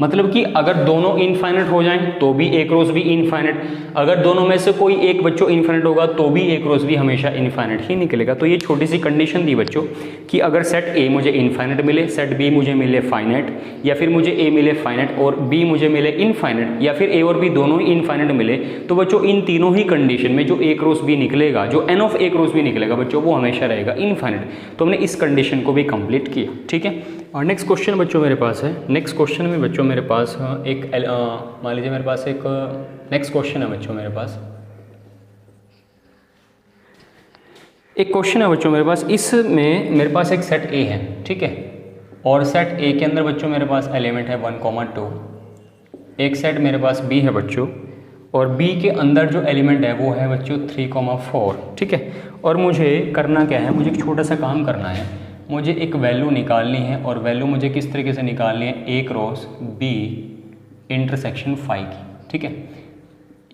Speaker 1: मतलब कि अगर दोनों इनफाइनाइट हो जाएं तो भी ए क्रॉस बी इनफाइनाइट, अगर दोनों में से कोई एक बच्चों इनफाइनाइट होगा तो भी ए क्रॉस बी हमेशा इनफाइनाइट ही निकलेगा। तो ये छोटी सी कंडीशन थी बच्चों कि अगर सेट ए मुझे इनफाइनाइट मिले, सेट बी मुझे मिले फाइनाइट, या फिर मुझे ए मिले फाइनाइट और बी मुझे मिले इनफाइनाइट, या फिर ए और बी दोनों ही इनफाइनाइट मिले, तो बच्चों इन तीनों ही कंडीशन में जो ए क्रॉस बी निकलेगा, जो n of A cross B निकलेगा बच्चों, वो हमेशा रहेगा इनफाइनाइट। तो हमने इस कंडीशन को भी कंप्लीट किया, ठीक है। और नेक्स्ट क्वेश्चन बच्चों मेरे पास है, नेक्स्ट क्वेश्चन में बच्चों मेरे पास एक मान लीजिए मेरे पास एक नेक्स्ट क्वेश्चन है बच्चों मेरे पास मेरे पास इसमें मेरे पास एक सेट ए है, ठीक है। और सेट ए के अंदर बच्चों मेरे पास एलिमेंट है 1,2, एक सेट मेरे पास बी है बच्चों, और बी के अंदर जो एलिमेंट है वो है बच्चों 3,4, ठीक है। और मुझे करना क्या है, मुझे एक छोटा सा काम करना है, मुझे एक वैल्यू निकालनी है, और वैल्यू मुझे किस तरीके से निकालनी है, ए क्रॉस बी इंटरसेक्शन 5 की, ठीक है।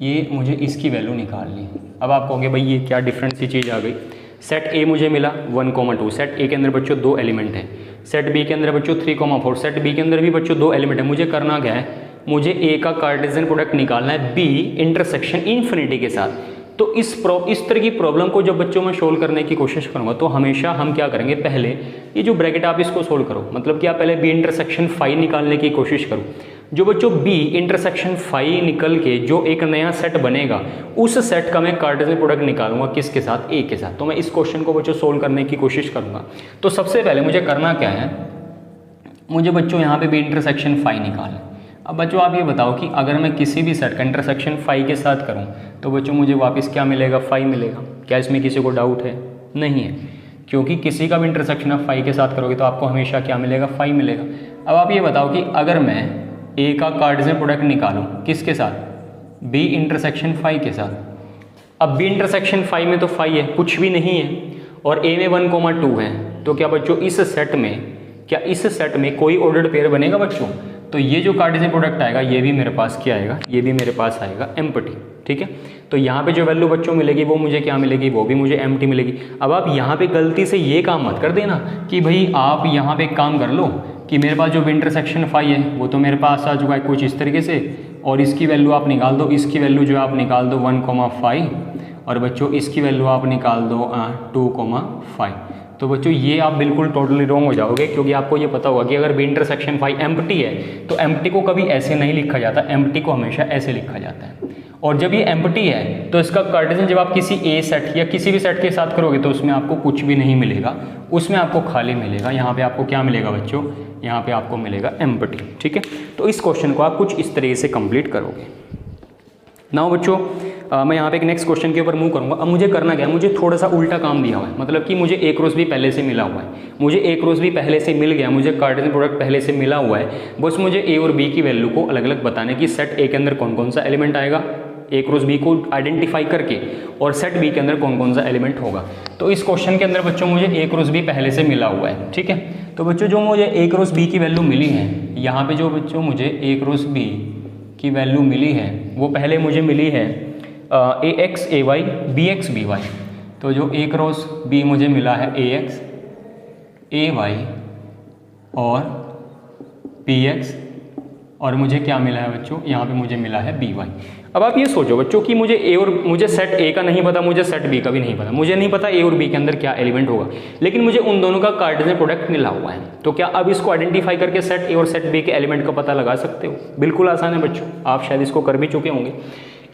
Speaker 1: ये मुझे इसकी वैल्यू निकालनी है। अब आप कहोगे भाई ये क्या डिफरेंट सी चीज़ आ गई। सेट ए मुझे मिला 1,2, सेट ए के अंदर बच्चों दो एलिमेंट है, सेट बी के अंदर बच्चों 3,4, सेट बी के अंदर भी बच्चों दो एलिमेंट है। मुझे करना क्या है, मुझे ए का कार्टेशियन प्रोडक्ट निकालना है बी इंटरसेक्शन इन्फिनिटी के साथ। तो इस तरह की प्रॉब्लम को जब बच्चों में सोल्व करने की कोशिश करूंगा तो हमेशा हम क्या करेंगे, पहले ये जो ब्रैकेट आप इसको सोल्व करो, मतलब कि आप पहले बी इंटरसेक्शन 5 निकालने की कोशिश करो। जो बच्चों बी इंटरसेक्शन 5 निकल के जो एक नया सेट बनेगा, उस सेट का मैं कार्टेशियन प्रोडक्ट निकालूंगा किसके साथ, ए के साथ। तो मैं इस क्वेश्चन को बच्चों सोल्व करने की कोशिश करूंगा। तो सबसे पहले मुझे करना क्या है, मुझे बच्चों यहाँ पे बी इंटरसेक्शन 5 निकालना। अब बच्चों आप ये बताओ कि अगर मैं किसी भी सेट का इंटरसेक्शन 5 के साथ करूं तो बच्चों मुझे वापस क्या मिलेगा, 5 मिलेगा। क्या इसमें किसी को डाउट है? नहीं है, क्योंकि किसी का भी इंटरसेक्शन आप 5 के साथ करोगे तो आपको हमेशा क्या मिलेगा, 5 मिलेगा। अब आप ये बताओ कि अगर मैं ए का कार्टेशियन प्रोडक्ट निकालूं किसके साथ, बी इंटरसेक्शन फाई के साथ। अब बी इंटरसेक्शन फाई में तो फाई है, कुछ भी नहीं है, और ए में 1,2 है। तो क्या बच्चों इस सेट में कोई ऑर्डर्ड पेयर बनेगा बच्चों? तो ये जो कार्टेशियन प्रोडक्ट आएगा ये भी मेरे पास क्या आएगा, ये भी मेरे पास आएगा एम्प्टी। ठीक है, तो यहाँ पे जो वैल्यू बच्चों मिलेगी वो मुझे क्या मिलेगी, वो भी मुझे एम्प्टी मिलेगी। अब आप यहाँ पे गलती से ये काम मत कर देना कि भाई आप यहाँ पे एक काम कर लो कि मेरे पास जो भी इंटरसेक्शन फाई है वो तो मेरे पास आ चुका है कुछ इस तरीके से, और इसकी वैल्यू आप निकाल दो, इसकी वैल्यू जो आप निकाल दो 1,5, और बच्चों इसकी वैल्यू आप निकाल दो 2,5। तो बच्चों ये आप बिल्कुल टोटली रॉन्ग हो जाओगे, क्योंकि आपको ये पता होगा कि अगर बी इंटरसेक्शन फाई एम्प्टी है तो एम्प्टी को कभी ऐसे नहीं लिखा जाता, एम्प्टी को हमेशा ऐसे लिखा जाता है। और जब ये एम्प्टी है तो इसका कार्टेशियन जब आप किसी ए सेट या किसी भी सेट के साथ करोगे तो उसमें आपको कुछ भी नहीं मिलेगा, उसमें आपको खाली मिलेगा। यहाँ पे आपको क्या मिलेगा बच्चों, यहाँ पे आपको मिलेगा एम्प्टी। ठीक है, तो इस क्वेश्चन को आप कुछ इस तरीके से कंप्लीट करोगे। नाउ बच्चों मैं यहाँ पे एक नेक्स्ट क्वेश्चन के ऊपर मूव करूँगा। अब मुझे करना क्या है, मुझे थोड़ा सा उल्टा काम दिया हुआ है, मतलब कि मुझे ए क्रॉस बी पहले से मिला हुआ है, मुझे ए क्रॉस बी पहले से मिल गया, मुझे कार्टेशियन प्रोडक्ट पहले से मिला हुआ है, बस मुझे ए और बी की वैल्यू को अलग अलग बताने की सेट ए के अंदर कौन कौन सा एलिमेंट आएगा, ए क्रॉस बी को आइडेंटिफाई करके, और सेट बी के अंदर कौन कौन सा एलिमेंट होगा। तो इस क्वेश्चन के अंदर बच्चों मुझे ए क्रॉस बी पहले से मिला हुआ है। ठीक है, तो बच्चों जो मुझे ए क्रॉस बी की वैल्यू मिली है, यहाँ पे जो बच्चों मुझे ए क्रॉस बी की वैल्यू मिली है वो पहले मुझे मिली है A x A y B x B y. तो जो ए क्रॉस बी मुझे मिला है ए एक्स ए वाई और बी एक्स, और मुझे क्या मिला है बच्चों, यहाँ पे मुझे मिला है बी वाई। अब आप ये सोचो बच्चों कि मुझे सेट ए का नहीं पता, मुझे सेट बी का भी नहीं पता, मुझे नहीं पता ए और बी के अंदर क्या एलिमेंट होगा, लेकिन मुझे उन दोनों का कार्टेशियन प्रोडक्ट मिला हुआ है। तो क्या अब इसको आइडेंटिफाई करके सेट ए और सेट बी के एलिमेंट का पता लगा सकते हो? बिल्कुल आसान है बच्चों, आप शायद इसको कर भी चुके होंगे।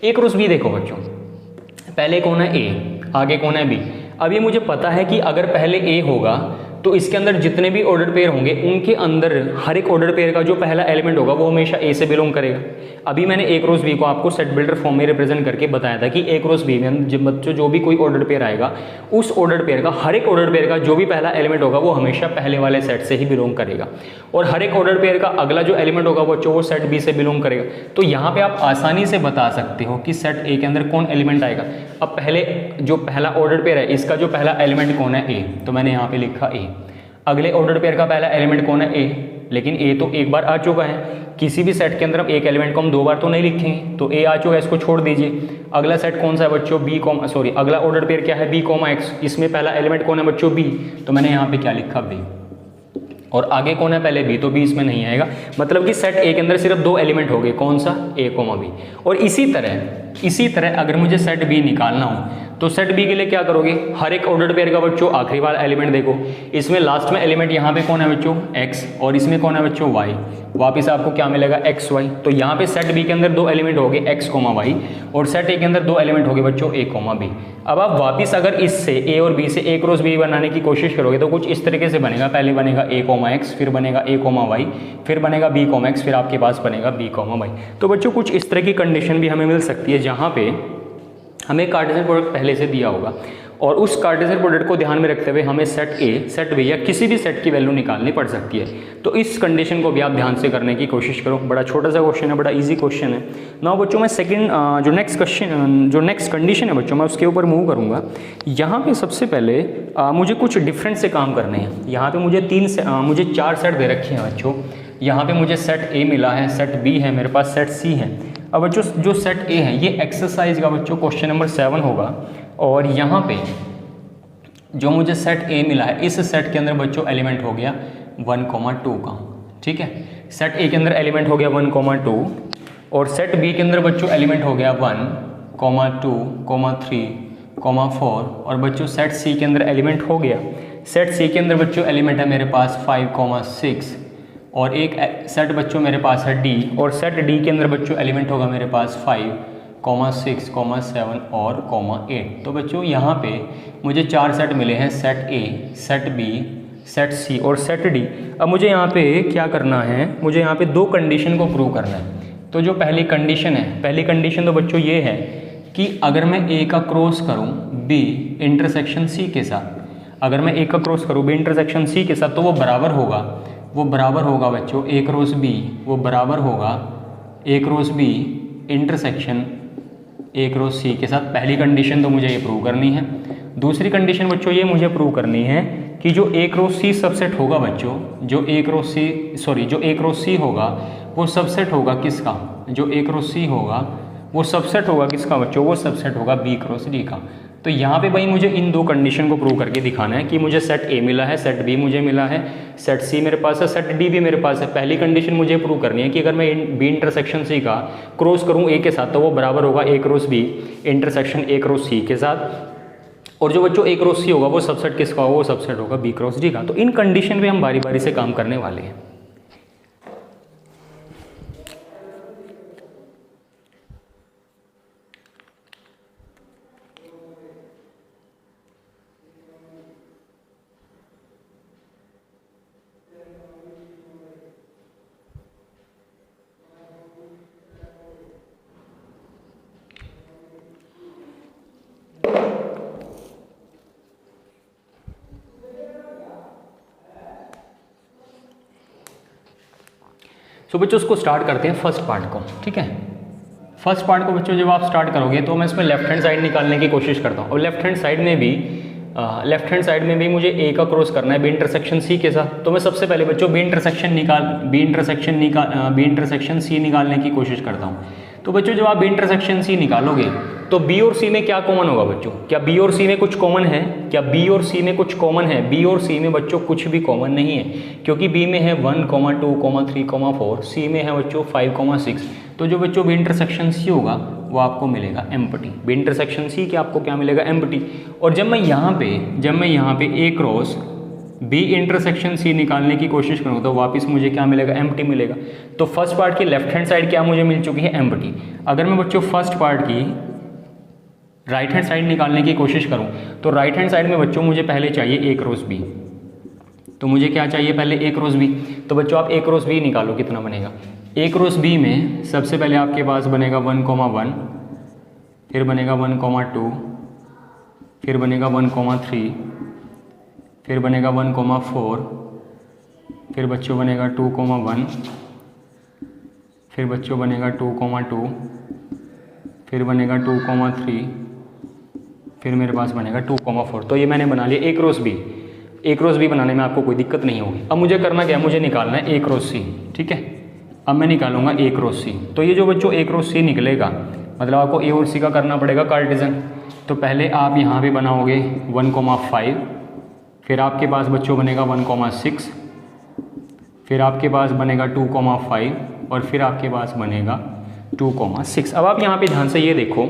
Speaker 1: ए क्रॉस बी देखो बच्चों, पहले कौन है ए, आगे कौन है बी। अब ये मुझे पता है कि अगर पहले ए होगा तो इसके अंदर जितने भी ऑर्डर पेयर होंगे उनके अंदर हर एक ऑर्डर पेयर का जो पहला एलिमेंट होगा वो हमेशा ए से बिलोंग करेगा। अभी मैंने ए क्रॉस बी को आपको सेट बिल्डर फॉर्म में रिप्रेजेंट करके बताया था कि ए क्रॉस बी में जब बच्चों जो भी कोई ऑर्डर पेयर आएगा उस ऑर्डर पेयर का हर एक ऑर्डर पेयर का जो भी पहला एलिमेंट होगा वो हमेशा पहले वाले सेट से ही बिलोंग करेगा, और हर एक ऑर्डर पेयर का अगला जो एलिमेंट होगा बच्चों वो सेट बी से बिलोंग करेगा। तो यहाँ पे आप आसानी से बता सकते हो कि सेट ए के अंदर कौन एलिमेंट आएगा। अब पहले जो पहला ऑर्डर पेयर है इसका जो पहला एलिमेंट कौन है, ए, तो मैंने यहाँ पे लिखा ए। अगले ऑर्डर पेयर का पहला एलिमेंट कौन है, ए, लेकिन ए तो एक बार आ चुका है, किसी भी सेट के अंदर हम एक एलिमेंट को हम दो बार तो नहीं लिखेंगे, तो ए आ चुका है, इसको छोड़ दीजिए। अगला सेट कौन सा है बच्चों, अगला ऑर्डर पेयर क्या है, बी कॉमा एक्स, इसमें पहला एलिमेंट कौन है बच्चों, बी, तो मैंने यहाँ पे क्या लिखा, बी। और आगे कौन है पहले, बी, तो बी इसमें नहीं आएगा, मतलब कि सेट ए के अंदर सिर्फ दो एलिमेंट हो गए, कौन सा, ए कॉमा बी। और इसी तरह अगर मुझे सेट बी निकालना हो तो सेट बी के लिए क्या करोगे, हर एक ऑर्डर पेयर का बच्चों आखिरी वाला एलिमेंट देखो, इसमें लास्ट में एलिमेंट यहाँ पे कौन है बच्चों, एक्स, और इसमें कौन है बच्चों, वाई, वापिस आपको क्या मिलेगा, एक्स वाई। तो यहाँ पे सेट बी के अंदर दो एलिमेंट हो गए एक्स कोमा वाई, और सेट ए के अंदर दो एलिमेंट हो गए बच्चों ए कोमा बी। अब आप वापिस अगर इससे ए और बी से ए क्रॉस बी बनाने की कोशिश करोगे तो कुछ इस तरीके से बनेगा, पहले बनेगा ए कोमा एक्स, फिर बनेगा ए कोमा वाई, फिर बनेगा बी कोमा एक्स, फिर आपके पास बनेगा बी कोमा वाई। तो बच्चों कुछ इस तरह की कंडीशन भी हमें मिल सकती है जहाँ पे हमें कार्टेशियन प्रोडक्ट पहले से दिया होगा, और उस कार्टेशियन प्रोडक्ट को ध्यान में रखते हुए हमें सेट ए, सेट बी या किसी भी सेट की वैल्यू निकालनी पड़ सकती है। तो इस कंडीशन को भी आप ध्यान से करने की कोशिश करो। बड़ा छोटा सा क्वेश्चन है, बड़ा इजी क्वेश्चन है। नाउ बच्चों मैं सेकंड जो नेक्स्ट कंडीशन है बच्चों मैं उसके ऊपर मूव करूँगा। यहाँ पे सबसे पहले मुझे कुछ डिफरेंट से काम करने हैं। यहाँ पे मुझे चार सेट दे रखे हैं बच्चों। यहाँ पे मुझे सेट ए मिला है, सेट बी है, मेरे पास सेट सी है। अब बच्चों जो सेट ए है ये एक्सरसाइज का बच्चों क्वेश्चन नंबर 7 होगा, और यहाँ पे जो मुझे सेट ए मिला है इस सेट के अंदर बच्चों एलिमेंट हो गया 1,2 का, ठीक है। सेट ए के अंदर एलिमेंट हो गया 1,2, और सेट बी के अंदर बच्चों एलिमेंट हो गया 1, 2, 3, 4, और बच्चों सेट सी के अंदर एलिमेंट हो गया, सेट सी के अंदर बच्चों एलिमेंट है मेरे पास 5, 6, और एक सेट बच्चों मेरे पास है डी, और सेट डी के अंदर बच्चों एलिमेंट होगा मेरे पास 5, 6, 7 और 8। तो बच्चों यहाँ पे मुझे चार सेट मिले हैं, set A, set B, set C और सेट डी। अब मुझे यहाँ पे क्या करना है, मुझे यहाँ पे दो कंडीशन को प्रूव करना है। तो जो पहली कंडीशन तो बच्चों ये है कि अगर मैं ए का क्रॉस करूँ बी इंटरसेक्शन सी के साथ, अगर मैं ए का क्रॉस करूँ बी इंटरसेक्शन सी के साथ तो वो बराबर होगा बच्चों ए क्रॉस बी, वो बराबर होगा A cross B intersection A cross C के साथ। पहली कंडीशन तो मुझे ये प्रूव करनी है। दूसरी कंडीशन बच्चों ये मुझे प्रूव करनी है कि जो ए क्रॉस सी सबसेट होगा बच्चों, जो ए क्रॉस सी होगा वो सबसेट होगा किसका, जो ए क्रॉस सी होगा वो सबसेट होगा किसका बच्चों, वो सबसेट होगा बी क्रॉस डी का। तो यहाँ पे भाई मुझे इन दो कंडीशन को प्रूव करके दिखाना है कि मुझे सेट ए मिला है, सेट बी मुझे मिला है, सेट सी मेरे पास है, सेट डी भी मेरे पास है। पहली कंडीशन मुझे प्रूव करनी है कि अगर मैं बी इंटरसेक्शन सी का क्रॉस करूँ ए के साथ तो वो बराबर होगा A cross B intersection A cross C के साथ। और जो बच्चों ए क्रॉस सी होगा वो सबसेट किसका होगा, वो सबसेट होगा बी क्रॉस डी का। तो इन कंडीशन पे हम बारी बारी से काम करने वाले हैं। तो बच्चों उसको स्टार्ट करते हैं फर्स्ट पार्ट को, ठीक है। फर्स्ट पार्ट को बच्चों जब आप स्टार्ट करोगे तो मैं इसमें लेफ्ट हैंड साइड निकालने की कोशिश करता हूँ। और लेफ्ट हैंड साइड में भी मुझे ए का क्रॉस करना है बी इंटरसेक्शन सी के साथ। तो मैं सबसे पहले बच्चों बी इंटरसेक्शन सी निकालने की कोशिश करता हूँ। तो बच्चों जब आप बी इंटरसेक्शन सी निकालोगे तो बी और सी में क्या कॉमन होगा बच्चों, क्या बी और सी में कुछ कॉमन है, क्या बी और सी में कुछ कॉमन है? बी और सी में बच्चों कुछ भी कॉमन नहीं है, क्योंकि बी में है 1, 2, 3, 4, सी में है बच्चों 5, 6। तो जो बच्चों बी इंटरसेक्शन सी होगा वो आपको मिलेगा एम्प्टी। बी इंटरसेक्शन सी के आपको क्या मिलेगा, एम्प्टी। और जब मैं यहाँ पे ए क्रॉस बी इंटरसेक्शन सी निकालने की कोशिश करूँ तो वापस मुझे क्या मिलेगा, एम्प्टी मिलेगा। तो फर्स्ट पार्ट की लेफ्ट हैंड साइड क्या मुझे मिल चुकी है, एम्प्टी। अगर मैं बच्चों फर्स्ट पार्ट की राइट हैंड साइड निकालने की कोशिश करूं तो राइट हैंड साइड में बच्चों मुझे पहले चाहिए ए क्रॉस बी। तो मुझे क्या चाहिए पहले, ए क्रॉस बी। तो बच्चों आप ए क्रॉस बी निकालो, कितना बनेगा। ए क्रॉस बी में सबसे पहले आपके पास बनेगा 1, 1, फिर बनेगा 1, 2, फिर बनेगा 1, 3, फिर बनेगा 1, 4, फिर बच्चों बनेगा 2, 1, फिर बच्चों बनेगा 2, 2, फिर बनेगा 2, 3, फिर मेरे पास बनेगा 2, 4। तो ये मैंने बना लिया ए क्रॉस बी। ए क्रॉस बी बनाने में आपको कोई दिक्कत नहीं होगी। अब मुझे करना क्या है, मुझे निकालना है ए क्रॉस सी, ठीक है। अब मैं निकालूंगा ए क्रॉस सी। तो ये जो बच्चों ए क्रॉस सी निकलेगा मतलब आपको ए और सी का करना पड़ेगा कार्टेजन। तो पहले आप यहाँ पे बनाओगे 1, 5, फिर आपके पास बच्चों बनेगा 1, 6, फिर आपके पास बनेगा 2, 5 और फिर आपके पास बनेगा 2, 6। अब आप यहाँ पे ध्यान से ये देखो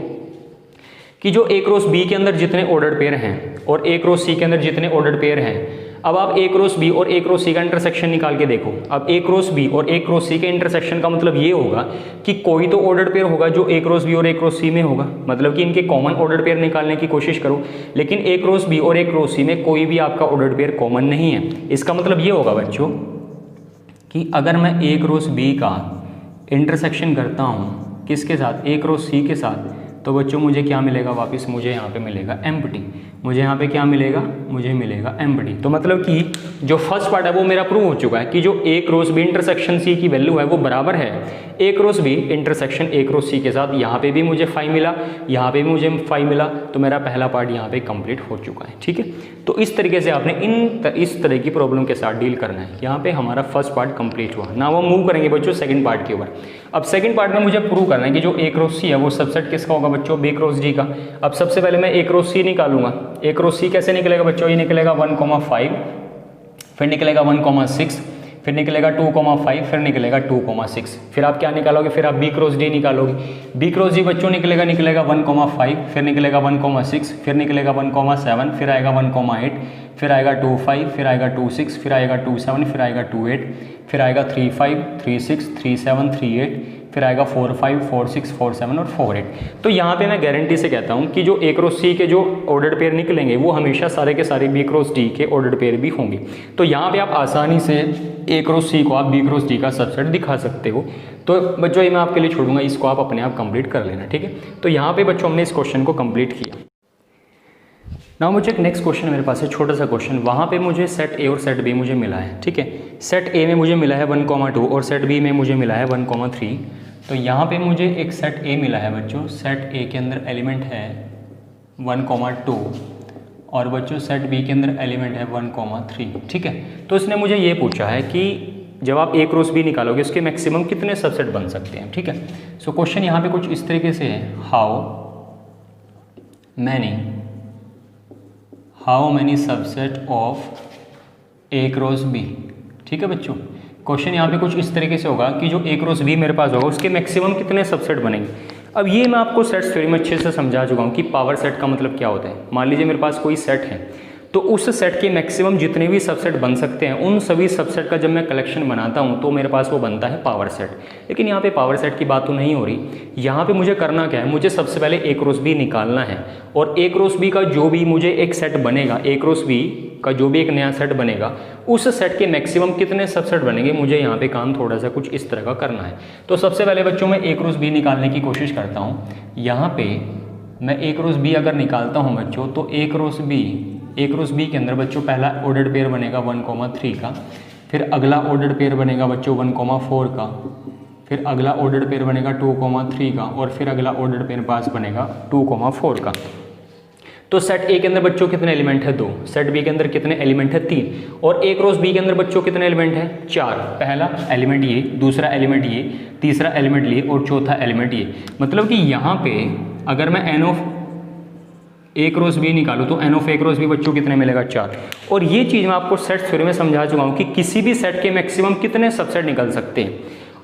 Speaker 1: कि जो ए क्रॉस बी के अंदर जितने ऑर्डर्ड पेयर हैं और ए क्रॉस सी के अंदर जितने ऑर्डर्ड पेयर हैं, अब आप ए क्रॉस बी और ए क्रॉस सी का इंटरसेक्शन निकाल के देखो। अब ए क्रॉस बी और ए क्रॉस सी के इंटरसेक्शन का मतलब ये होगा कि कोई तो ऑर्डर्ड पेयर होगा जो ए क्रॉस बी और ए क्रॉस सी में होगा, मतलब कि इनके कॉमन ऑर्डर्ड पेयर निकालने की कोशिश करो। लेकिन ए क्रॉस बी और ए क्रॉस सी में कोई भी आपका ऑर्डर्ड पेयर कॉमन नहीं है। इसका मतलब ये होगा बच्चों कि अगर मैं ए क्रॉस बी का इंटरसेक्शन करता हूँ किसके साथ, ए क्रॉस सी के साथ, तो बच्चों मुझे क्या मिलेगा, वापस मुझे यहाँ पे मिलेगा एम्प्टी। मुझे यहाँ पे क्या मिलेगा, मुझे मिलेगा एम्प्टी। तो मतलब कि जो फर्स्ट पार्ट है वो मेरा प्रूव हो चुका है कि जो A cross B intersection C की वैल्यू है वो बराबर है A cross B intersection A cross C के साथ। यहाँ पे भी मुझे 5 मिला, यहाँ पे भी मुझे 5 मिला। तो मेरा पहला पार्ट यहाँ पे कंप्लीट हो चुका है, ठीक है। तो इस तरीके से आपने इस तरह की प्रॉब्लम के साथ डील करना है। यहाँ पे हमारा फर्स्ट पार्ट कंप्लीट हुआ ना, वो मूव करेंगे बच्चों सेकंड पार्ट के ऊपर। अब सेकंड पार्ट में मुझे प्रूव करना है कि जो ए क्रॉस सी है वो सबसेट किसका होगा बच्चों, बी क्रॉस डी का। अब सबसे पहले मैं ए क्रॉस सी निकालूंगा। ए क्रॉस सी कैसे निकलेगा बच्चों, ये निकलेगा 1, 5, फिर निकलेगा 1, 6, फिर निकलेगा 2, 5, फिर निकलेगा 2, 6। फिर आप क्या निकालोगे, फिर आप बी क्रॉस डी निकालोगे। बी क्रॉस डी बच्चों निकलेगा 1, 5, फिर निकलेगा 1, 6, फिर निकलेगा 1, 7, फिर आएगा 1, 8, फिर आएगा 2, 5, फिर आएगा 2, 6, फिर आएगा 2, 7, फिर आएगा 2, 8, फिर आएगा 3, 5, 3, 6, 3, 7, 3, 8, फिर आएगा 4, 5, 4, 6, 4, 7 और 4, 8। तो यहाँ पे मैं गारंटी से कहता हूँ कि जो ए क्रॉस सी के जो ऑर्डर्ड पेयर निकलेंगे वो हमेशा सारे के सारे बी क्रॉस डी के ऑर्डर्ड पेयर भी होंगे। तो यहाँ पे आप आसानी से ए क्रॉस सी को आप बी क्रॉस डी का सबसेट दिखा सकते हो। तो बच्चों ये मैं आपके लिए छोड़ूंगा, इसको आप अपने आप कंप्लीट कर लेना, ठीक है। तो यहाँ पे बच्चों हमने इस क्वेश्चन को कंप्लीट किया। ना मुझे एक नेक्स्ट क्वेश्चन मेरे पास है, छोटा सा क्वेश्चन। वहाँ पे मुझे सेट ए और सेट बी मुझे मिला है, ठीक है। सेट ए में मुझे मिला है 1, 2 और सेट बी में मुझे मिला है 1, 3। तो यहाँ पे मुझे एक सेट ए मिला है बच्चों, सेट ए के अंदर एलिमेंट है 1,2 और बच्चों सेट बी के अंदर एलिमेंट है 1,3। ठीक है, तो इसने मुझे ये पूछा है कि जब आप ए क्रॉस बी निकालोगे उसके मैक्सिमम कितने सबसेट बन सकते हैं। ठीक है, सो क्वेश्चन यहाँ पे कुछ इस तरीके से है, how many subset of A cross B. ठीक है बच्चों, क्वेश्चन यहाँ पे कुछ इस तरीके से होगा कि जो ए क्रॉस बी मेरे पास होगा उसके मैक्सिमम कितने सबसेट बनेंगे। अब ये मैं आपको सेट्स थ्योरी में अच्छे से समझा चुका हूँ कि पावर सेट का मतलब क्या होता है। मान लीजिए मेरे पास कोई सेट है, तो उस सेट के मैक्सिमम जितने भी सबसेट बन सकते हैं उन सभी सबसेट का जब मैं कलेक्शन बनाता हूं तो मेरे पास वो बनता है पावर सेट। लेकिन यहाँ पे पावर सेट की बात तो नहीं हो रही, यहाँ पे मुझे करना क्या है, मुझे सबसे पहले ए क्रॉस बी निकालना है और ए क्रॉस बी का जो भी मुझे एक सेट बनेगा, ए क्रॉस बी का जो भी एक नया सेट बनेगा उस सेट के मैक्सिमम कितने सबसेट बनेंगे, मुझे यहाँ पे काम थोड़ा सा कुछ इस तरह का करना है। तो सबसे पहले बच्चों मैं ए क्रॉस बी निकालने की कोशिश करता हूँ। यहाँ पे मैं ए क्रॉस बी अगर निकालता हूँ बच्चों, तो ए क्रॉस बी के अंदर बच्चों पहला ऑर्डर्ड पेयर बनेगा 1,3 का, फिर अगला ऑर्डर्ड पेयर बनेगा बच्चों 1,4 का, फिर अगला ऑर्डर्ड पेयर बनेगा 2,3 का और फिर अगला ऑर्डर्ड पेयर पास बनेगा 2,4 का। तो सेट ए के अंदर बच्चों कितने एलिमेंट है 2, सेट बी के अंदर कितने एलिमेंट है 3 और ए क्रॉस बी के अंदर बच्चों कितने एलिमेंट है 4। पहला एलिमेंट ये, दूसरा एलिमेंट ये, तीसरा एलिमेंट ये और चौथा एलिमेंट ये। मतलब कि यहाँ पे अगर मैं n of A cross B निकालूँ तो n of A cross B बच्चों कितने मिलेगा 4। और ये चीज़ मैं आपको सेट थ्योरी में समझा चुका हूँ कि किसी भी सेट के मैक्सिमम कितने सबसेट निकल सकते हैं।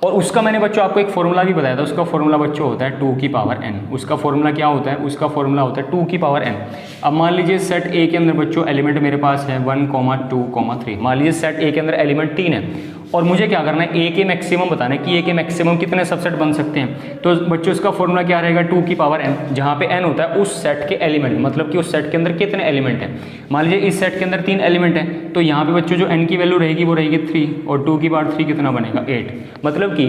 Speaker 1: और उसका मैंने बच्चों आपको एक फॉर्मूला भी बताया था, उसका फॉर्मूला बच्चों होता है 2 की पावर n। उसका फॉर्मूला क्या होता है, उसका फॉर्मूला होता है 2 की पावर n। अब मान लीजिए सेट ए के अंदर बच्चों एलिमेंट मेरे पास है 1,2,3। मान लीजिए सेट ए के अंदर एलिमेंट 3 है और मुझे क्या करना है, ए के मैक्सिमम बताना है कि ए के मैक्सिमम कितने सबसेट बन सकते हैं। तो बच्चों इसका फॉर्मूला क्या रहेगा 2 की पावर n, जहाँ पे n होता है उस सेट के एलिमेंट, मतलब कि उस सेट के अंदर कितने एलिमेंट हैं। मान लीजिए इस सेट के अंदर 3 एलिमेंट है, तो यहाँ पे बच्चों जो n की वैल्यू रहेगी वो रहेगी 3 और 2 की पावर 3 कितना बनेगा 8। मतलब कि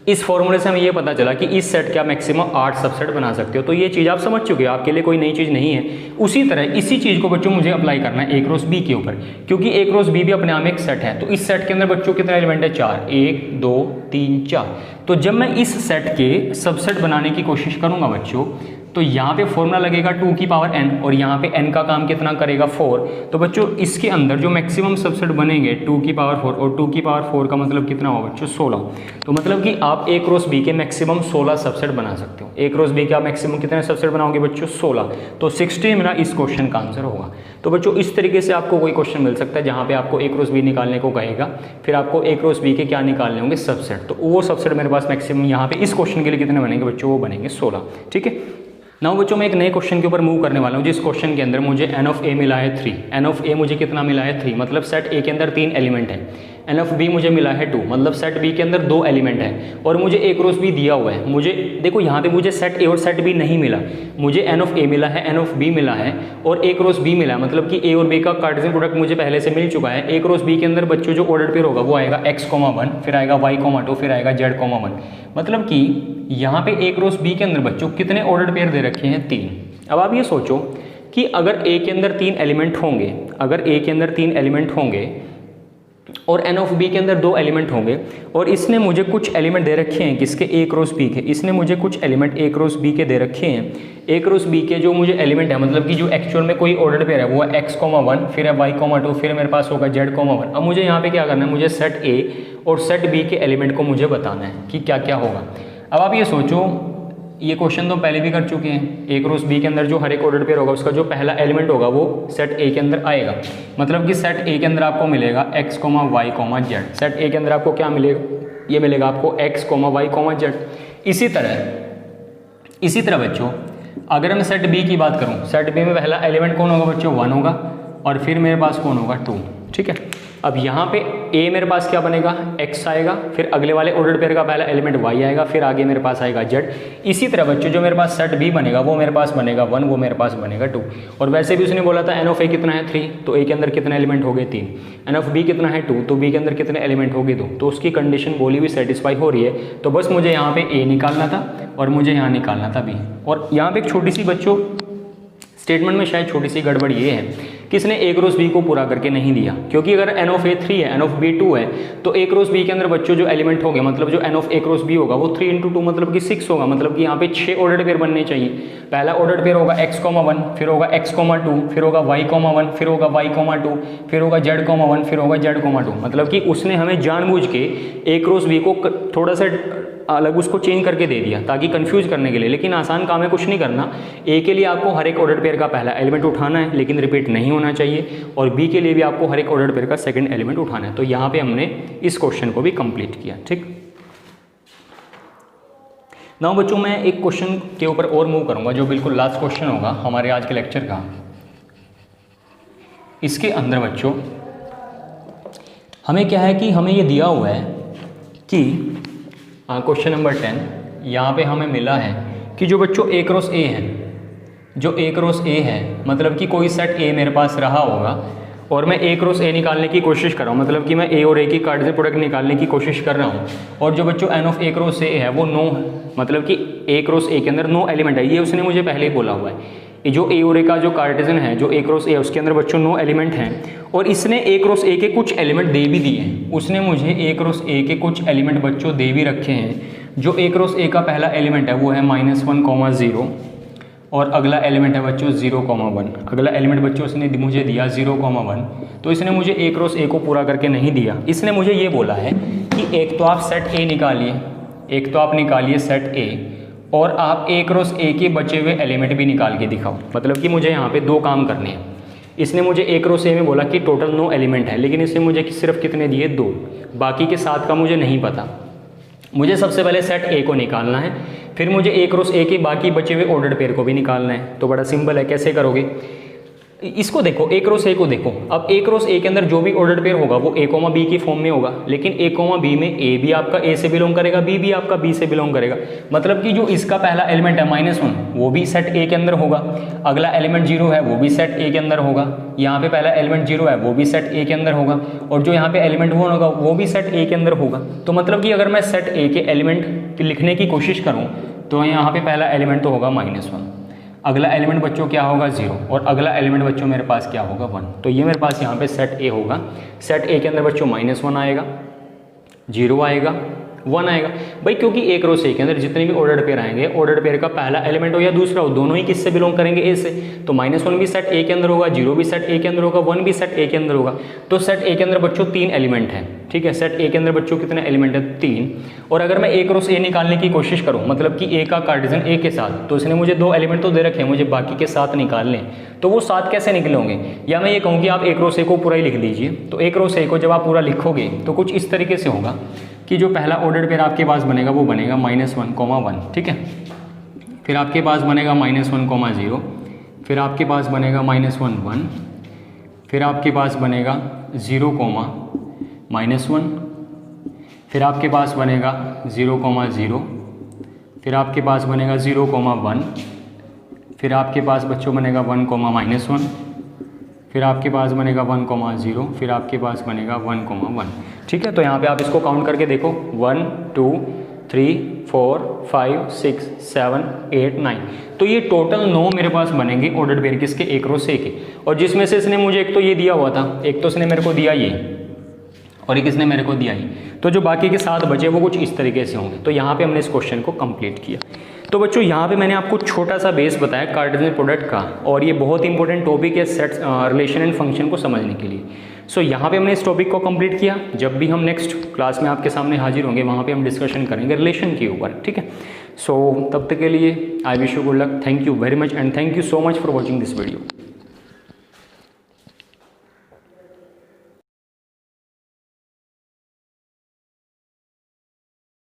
Speaker 1: इस फॉर्मूले से हमें ये पता चला कि इस सेट का मैक्सिमम 8 सबसेट बना सकते हो। तो ये चीज़ आप समझ चुके हो, आपके लिए कोई नई चीज़ नहीं है। उसी तरह इसी चीज़ को बच्चों मुझे अप्लाई करना है ए क्रॉस बी के ऊपर, क्योंकि ए क्रॉस बी भी अपने आप में एक सेट है। तो इस सेट के अंदर बच्चों कितने एलिमेंट है 4, 1 2 3 4। तो जब मैं इस सेट के सबसेट बनाने की कोशिश करूंगा बच्चों, तो यहाँ पे फॉर्मूला लगेगा 2 की पावर n और यहाँ पे n का काम कितना करेगा 4। तो बच्चों इसके अंदर जो मैक्सिमम सबसेट बनेंगे 2 की पावर 4 और 2 की पावर 4 का मतलब कितना होगा बच्चों 16। तो मतलब कि आप ए क्रॉस बी के मैक्सिमम 16 सबसेट बना सकते हो। ए क्रॉस बी के आप मैक्सिमम कितने सबसेट बनाओगे बच्चों 16। तो 16 मेरा इस क्वेश्चन का आंसर होगा। तो बच्चों इस तरीके से आपको कोई क्वेश्चन मिल सकता है जहाँ पे आपको ए क्रॉस बी निकालने को कहेगा, फिर आपको ए क्रॉस बी के क्या निकालने होंगे सबसेट। तो वो सबसेट मेरे पास मैक्सिमम यहाँ पे इस क्वेश्चन के लिए कितने बनेंगे बच्चों, वो बनेंगे 16। ठीक है, नाउ बच्चों मैं एक नए क्वेश्चन के ऊपर मूव करने वाला हूँ, जिस क्वेश्चन के अंदर मुझे एन ऑफ ए मिला है 3। एन ऑफ ए मुझे कितना मिला है 3, मतलब सेट ए के अंदर 3 एलिमेंट है। एन ऑफ बी मुझे मिला है 2, मतलब सेट बी के अंदर 2 एलिमेंट है और मुझे ए क्रॉस बी दिया हुआ है। मुझे देखो यहाँ पे मुझे सेट ए और सेट बी नहीं मिला, मुझे एन ऑफ ए मिला है, एन ऑफ बी मिला है और ए क्रॉस बी मिला है। मतलब कि ए और बी का कार्टेशियन प्रोडक्ट मुझे पहले से मिल चुका है। ए क्रॉस बी के अंदर बच्चों जो ऑर्डर पेयर होगा वो आएगा x,1, फिर आएगा y,2, फिर आएगा z,1। मतलब कि यहाँ पे ए क्रॉस बी के अंदर बच्चों कितने ऑर्डर पेयर दे रखे हैं 3। अब आप ये सोचो कि अगर ए के अंदर 3 एलिमेंट होंगे, अगर ए के अंदर 3 एलिमेंट होंगे और एन ऑफ बी के अंदर 2 एलिमेंट होंगे और इसने मुझे कुछ एलिमेंट दे रखे हैं किसके, ए क्रॉस बी के। इसने मुझे कुछ एलिमेंट ए क्रॉस बी के दे रखे हैं। ए क्रॉस बी के जो मुझे एलिमेंट है, मतलब कि जो एक्चुअल में कोई ऑर्डर पेयर है वो है x,1, फिर है y,2, फिर मेरे पास होगा z,1। अब मुझे यहाँ पे क्या करना है, मुझे सेट ए और सेट बी के एलिमेंट को मुझे बताना है कि क्या क्या होगा। अब आप ये सोचो, ये क्वेश्चन तो पहले भी कर चुके हैं। ए क्रॉस बी के अंदर जो हर एक ऑर्डर पेयर होगा उसका जो पहला एलिमेंट होगा वो सेट ए के अंदर आएगा। मतलब कि सेट ए के अंदर आपको मिलेगा x, y, z। सेट ए के अंदर आपको क्या मिलेगा, ये मिलेगा आपको x, y, z। इसी तरह बच्चों अगर मैं सेट बी की बात करूँ, सेट बी में पहला एलिमेंट कौन होगा बच्चों 1 होगा और फिर मेरे पास कौन होगा 2। ठीक है, अब यहाँ पे ए मेरे पास क्या बनेगा x आएगा, फिर अगले वाले ऑर्डर पेयर का पहला एलिमेंट y आएगा, फिर आगे मेरे पास आएगा z। इसी तरह बच्चों जो मेरे पास सेट b बनेगा वो मेरे पास बनेगा 1, वो मेरे पास बनेगा 2। और वैसे भी उसने बोला था एन ऑफ ए कितना है 3, तो ए के अंदर कितने एलिमेंट हो गए 3। एन ऑफ बी कितना है 2, तो बी के अंदर कितने एलिमेंट हो गए 2। तो उसकी कंडीशन बोली हुई सेटिस्फाई हो रही है। तो बस मुझे यहाँ पे ए निकालना था और मुझे यहाँ निकालना था बी। और यहाँ पे एक छोटी सी बच्चों स्टेटमेंट में शायद छोटी सी गड़बड़ ये है किसने ए क्रॉस बी को पूरा करके नहीं दिया, क्योंकि अगर एन ऑफ ए 3 है, एन ऑफ बी 2 है, तो ए क्रॉस बी के अंदर बच्चों जो एलिमेंट होंगे, मतलब जो n of A cross B होगा वो 3 × 2 मतलब कि 6 होगा, मतलब कि यहाँ पे 6 ऑर्डर्ड पेयर बनने चाहिए। पहला ऑर्डर्ड पेयर होगा x,1, फिर होगा x,2, फिर होगा y,1, फिर होगा y,2, फिर होगा z,1, फिर होगा z,2। मतलब कि उसने हमें जानबूझ के ए क्रॉस बी को थोड़ा सा अलग उसको चेंज करके दे दिया ताकि कंफ्यूज करने के लिए। लेकिन आसान काम है, कुछ नहीं करना। ए के लिए आपको हर एक ऑर्डर पेयर का पहला एलिमेंट उठाना है, लेकिन रिपीट नहीं होना चाहिए, और बी के लिए भी आपको हर एक ऑर्डर पेयर का सेकंड एलिमेंट उठाना है। तो यहाँ पे हमने इस क्वेश्चन को भी कंप्लीट किया। ठीक, नाउ बच्चों मैं एक क्वेश्चन के ऊपर और मूव करूंगा जो बिल्कुल लास्ट क्वेश्चन होगा हमारे आज के लेक्चर का। इसके अंदर बच्चों हमें क्या है कि हमें ये दिया हुआ है कि क्वेश्चन नंबर 10 यहाँ पे हमें मिला है कि जो बच्चों ए क्रॉस ए है, जो ए क्रॉस ए है मतलब कि कोई सेट ए मेरे पास रहा होगा और मैं ए क्रॉस ए निकालने की कोशिश कर रहा हूँ, मतलब कि मैं ए और ए की कार्टेशियन प्रोडक्ट निकालने की कोशिश कर रहा हूँ। और जो बच्चों n of A cross A है वो नो है, मतलब कि ए क्रॉस ए के अंदर नो एलिमेंट है, ये उसने मुझे पहले ही बोला हुआ है। जो ए और ए का जो कार्टेशियन है, जो ए क्रॉस ए उसके अंदर बच्चों नो एलिमेंट हैं, और इसने ए क्रॉस ए के कुछ एलिमेंट दे भी दिए हैं। उसने मुझे ए क्रॉस ए के कुछ एलिमेंट बच्चों दे भी रखे हैं। जो ए क्रॉस ए का पहला एलिमेंट है वो है -1, 0, और अगला एलिमेंट है बच्चों 0, 1। अगला एलिमेंट बच्चों उसने मुझे दिया 0, 1। तो इसने मुझे ए क्रॉस ए को पूरा करके नहीं दिया। इसने मुझे ये बोला है कि एक तो आप सेट ए निकालिए, एक तो आप निकालिए सेट ए, और आप ए क्रॉस ए के बचे हुए एलिमेंट भी निकाल के दिखाओ। मतलब कि मुझे यहाँ पे 2 काम करने हैं। इसने मुझे ए क्रॉस ए में बोला कि टोटल 9 एलिमेंट है, लेकिन इसने मुझे सिर्फ कितने दिए, 2, बाकी के 7 का मुझे नहीं पता। मुझे सबसे पहले सेट ए को निकालना है, फिर मुझे ए क्रॉस ए के बाकी बचे हुए ऑर्डर्ड पेयर को भी निकालना है। तो बड़ा सिंपल है, कैसे करोगे इसको देखो, ए क्रॉस ए को देखो। अब ए क्रॉस ए के अंदर जो भी ऑर्डर्ड पेयर होगा वो a, b की फॉर्म में होगा, लेकिन a, b में a भी आपका a से बिलोंग करेगा, b भी आपका b से बिलोंग करेगा। मतलब कि जो इसका पहला एलिमेंट है -1 वो भी सेट a के अंदर होगा, अगला एलिमेंट 0 है वो भी सेट a के अंदर होगा, यहाँ पे पहला एलिमेंट 0 है वो भी सेट a के अंदर होगा, और जो यहाँ पे एलिमेंट 1 होगा वो भी सेट a के अंदर होगा। तो मतलब कि अगर मैं सेट a के एलिमेंट लिखने की कोशिश करूँ तो यहाँ पे पहला एलिमेंट तो होगा -1, अगला एलिमेंट बच्चों क्या होगा 0, और अगला एलिमेंट बच्चों मेरे पास क्या होगा 1। तो ये मेरे पास यहाँ पे सेट ए होगा। सेट ए के अंदर बच्चों -1 आएगा, 0 आएगा, 1 आएगा भाई, क्योंकि ए क्रॉस ए के अंदर जितने भी ऑर्डर्ड पेयर आएंगे, ऑर्डर्ड पेयर का पहला एलिमेंट हो या दूसरा हो, दोनों ही किससे बिलोंग करेंगे, ए से। तो -1 भी सेट ए के अंदर होगा, 0 भी सेट ए के अंदर होगा, 1 भी सेट ए के अंदर होगा। तो सेट ए के अंदर बच्चों 3 एलिमेंट हैं। ठीक है, सेट ए के अंदर बच्चों कितने एलिमेंट है, 3। और अगर मैं ए क्रॉस ए निकालने की कोशिश करूं, मतलब कि ए का कार्टेशियन ए के साथ, तो इसने मुझे 2 एलिमेंट तो दे रखे हैं, मुझे बाकी के 7 निकालने हैं। तो वो 7 कैसे निकले होंगे, या मैं ये कहूँ कि आप ए क्रॉस ए को पूरा ही लिख दीजिए। तो ए क्रॉस ए को जब आप पूरा लिखोगे तो कुछ इस तरीके से होगा कि जो पहला ऑर्डर्ड पेयर आपके पास बनेगा वो बनेगा -1, 1, ठीक है। फिर आपके पास बनेगा -1, 0, फिर आपके पास बनेगा -1, 1, फिर आपके पास बनेगा 0, -1, फिर आपके पास बनेगा 0, 0, फिर आपके पास बनेगा 0, 1, फिर आपके पास बच्चों बनेगा 1, -1, फिर आपके पास बनेगा 1, 0, फिर आपके पास बनेगा 1, 1। ठीक है, तो यहाँ पे आप इसको काउंट करके देखो, 1, 2, 3, 4, 5, 6, 7, 8, 9। तो ये टोटल 9 मेरे पास बनेंगे ऑर्डर्ड पेयर किसके, ए क्रॉस ए के। और जिसमें से इसने मुझे एक तो ये दिया हुआ था, एक तो इसने मेरे को दिया ये, और एक इसने मेरे को दिया ही। तो जो बाकी के 7 बचे वो कुछ इस तरीके से होंगे। तो यहाँ पे हमने इस क्वेश्चन को कंप्लीट किया। तो बच्चों यहाँ पे मैंने आपको छोटा सा बेस बताया कार्टेशियन प्रोडक्ट का, और ये बहुत इंपॉर्टेंट टॉपिक है सेट रिलेशन एंड फंक्शन को समझने के लिए। सो यहाँ पे हमने इस टॉपिक को कंप्लीट किया। जब भी हम नेक्स्ट क्लास में आपके सामने हाजिर होंगे वहाँ पे हम डिस्कशन करेंगे रिलेशन के ऊपर, ठीक है। सो तब तक के लिए I wish you good luck, thank you very much and thank you so much for watching this video.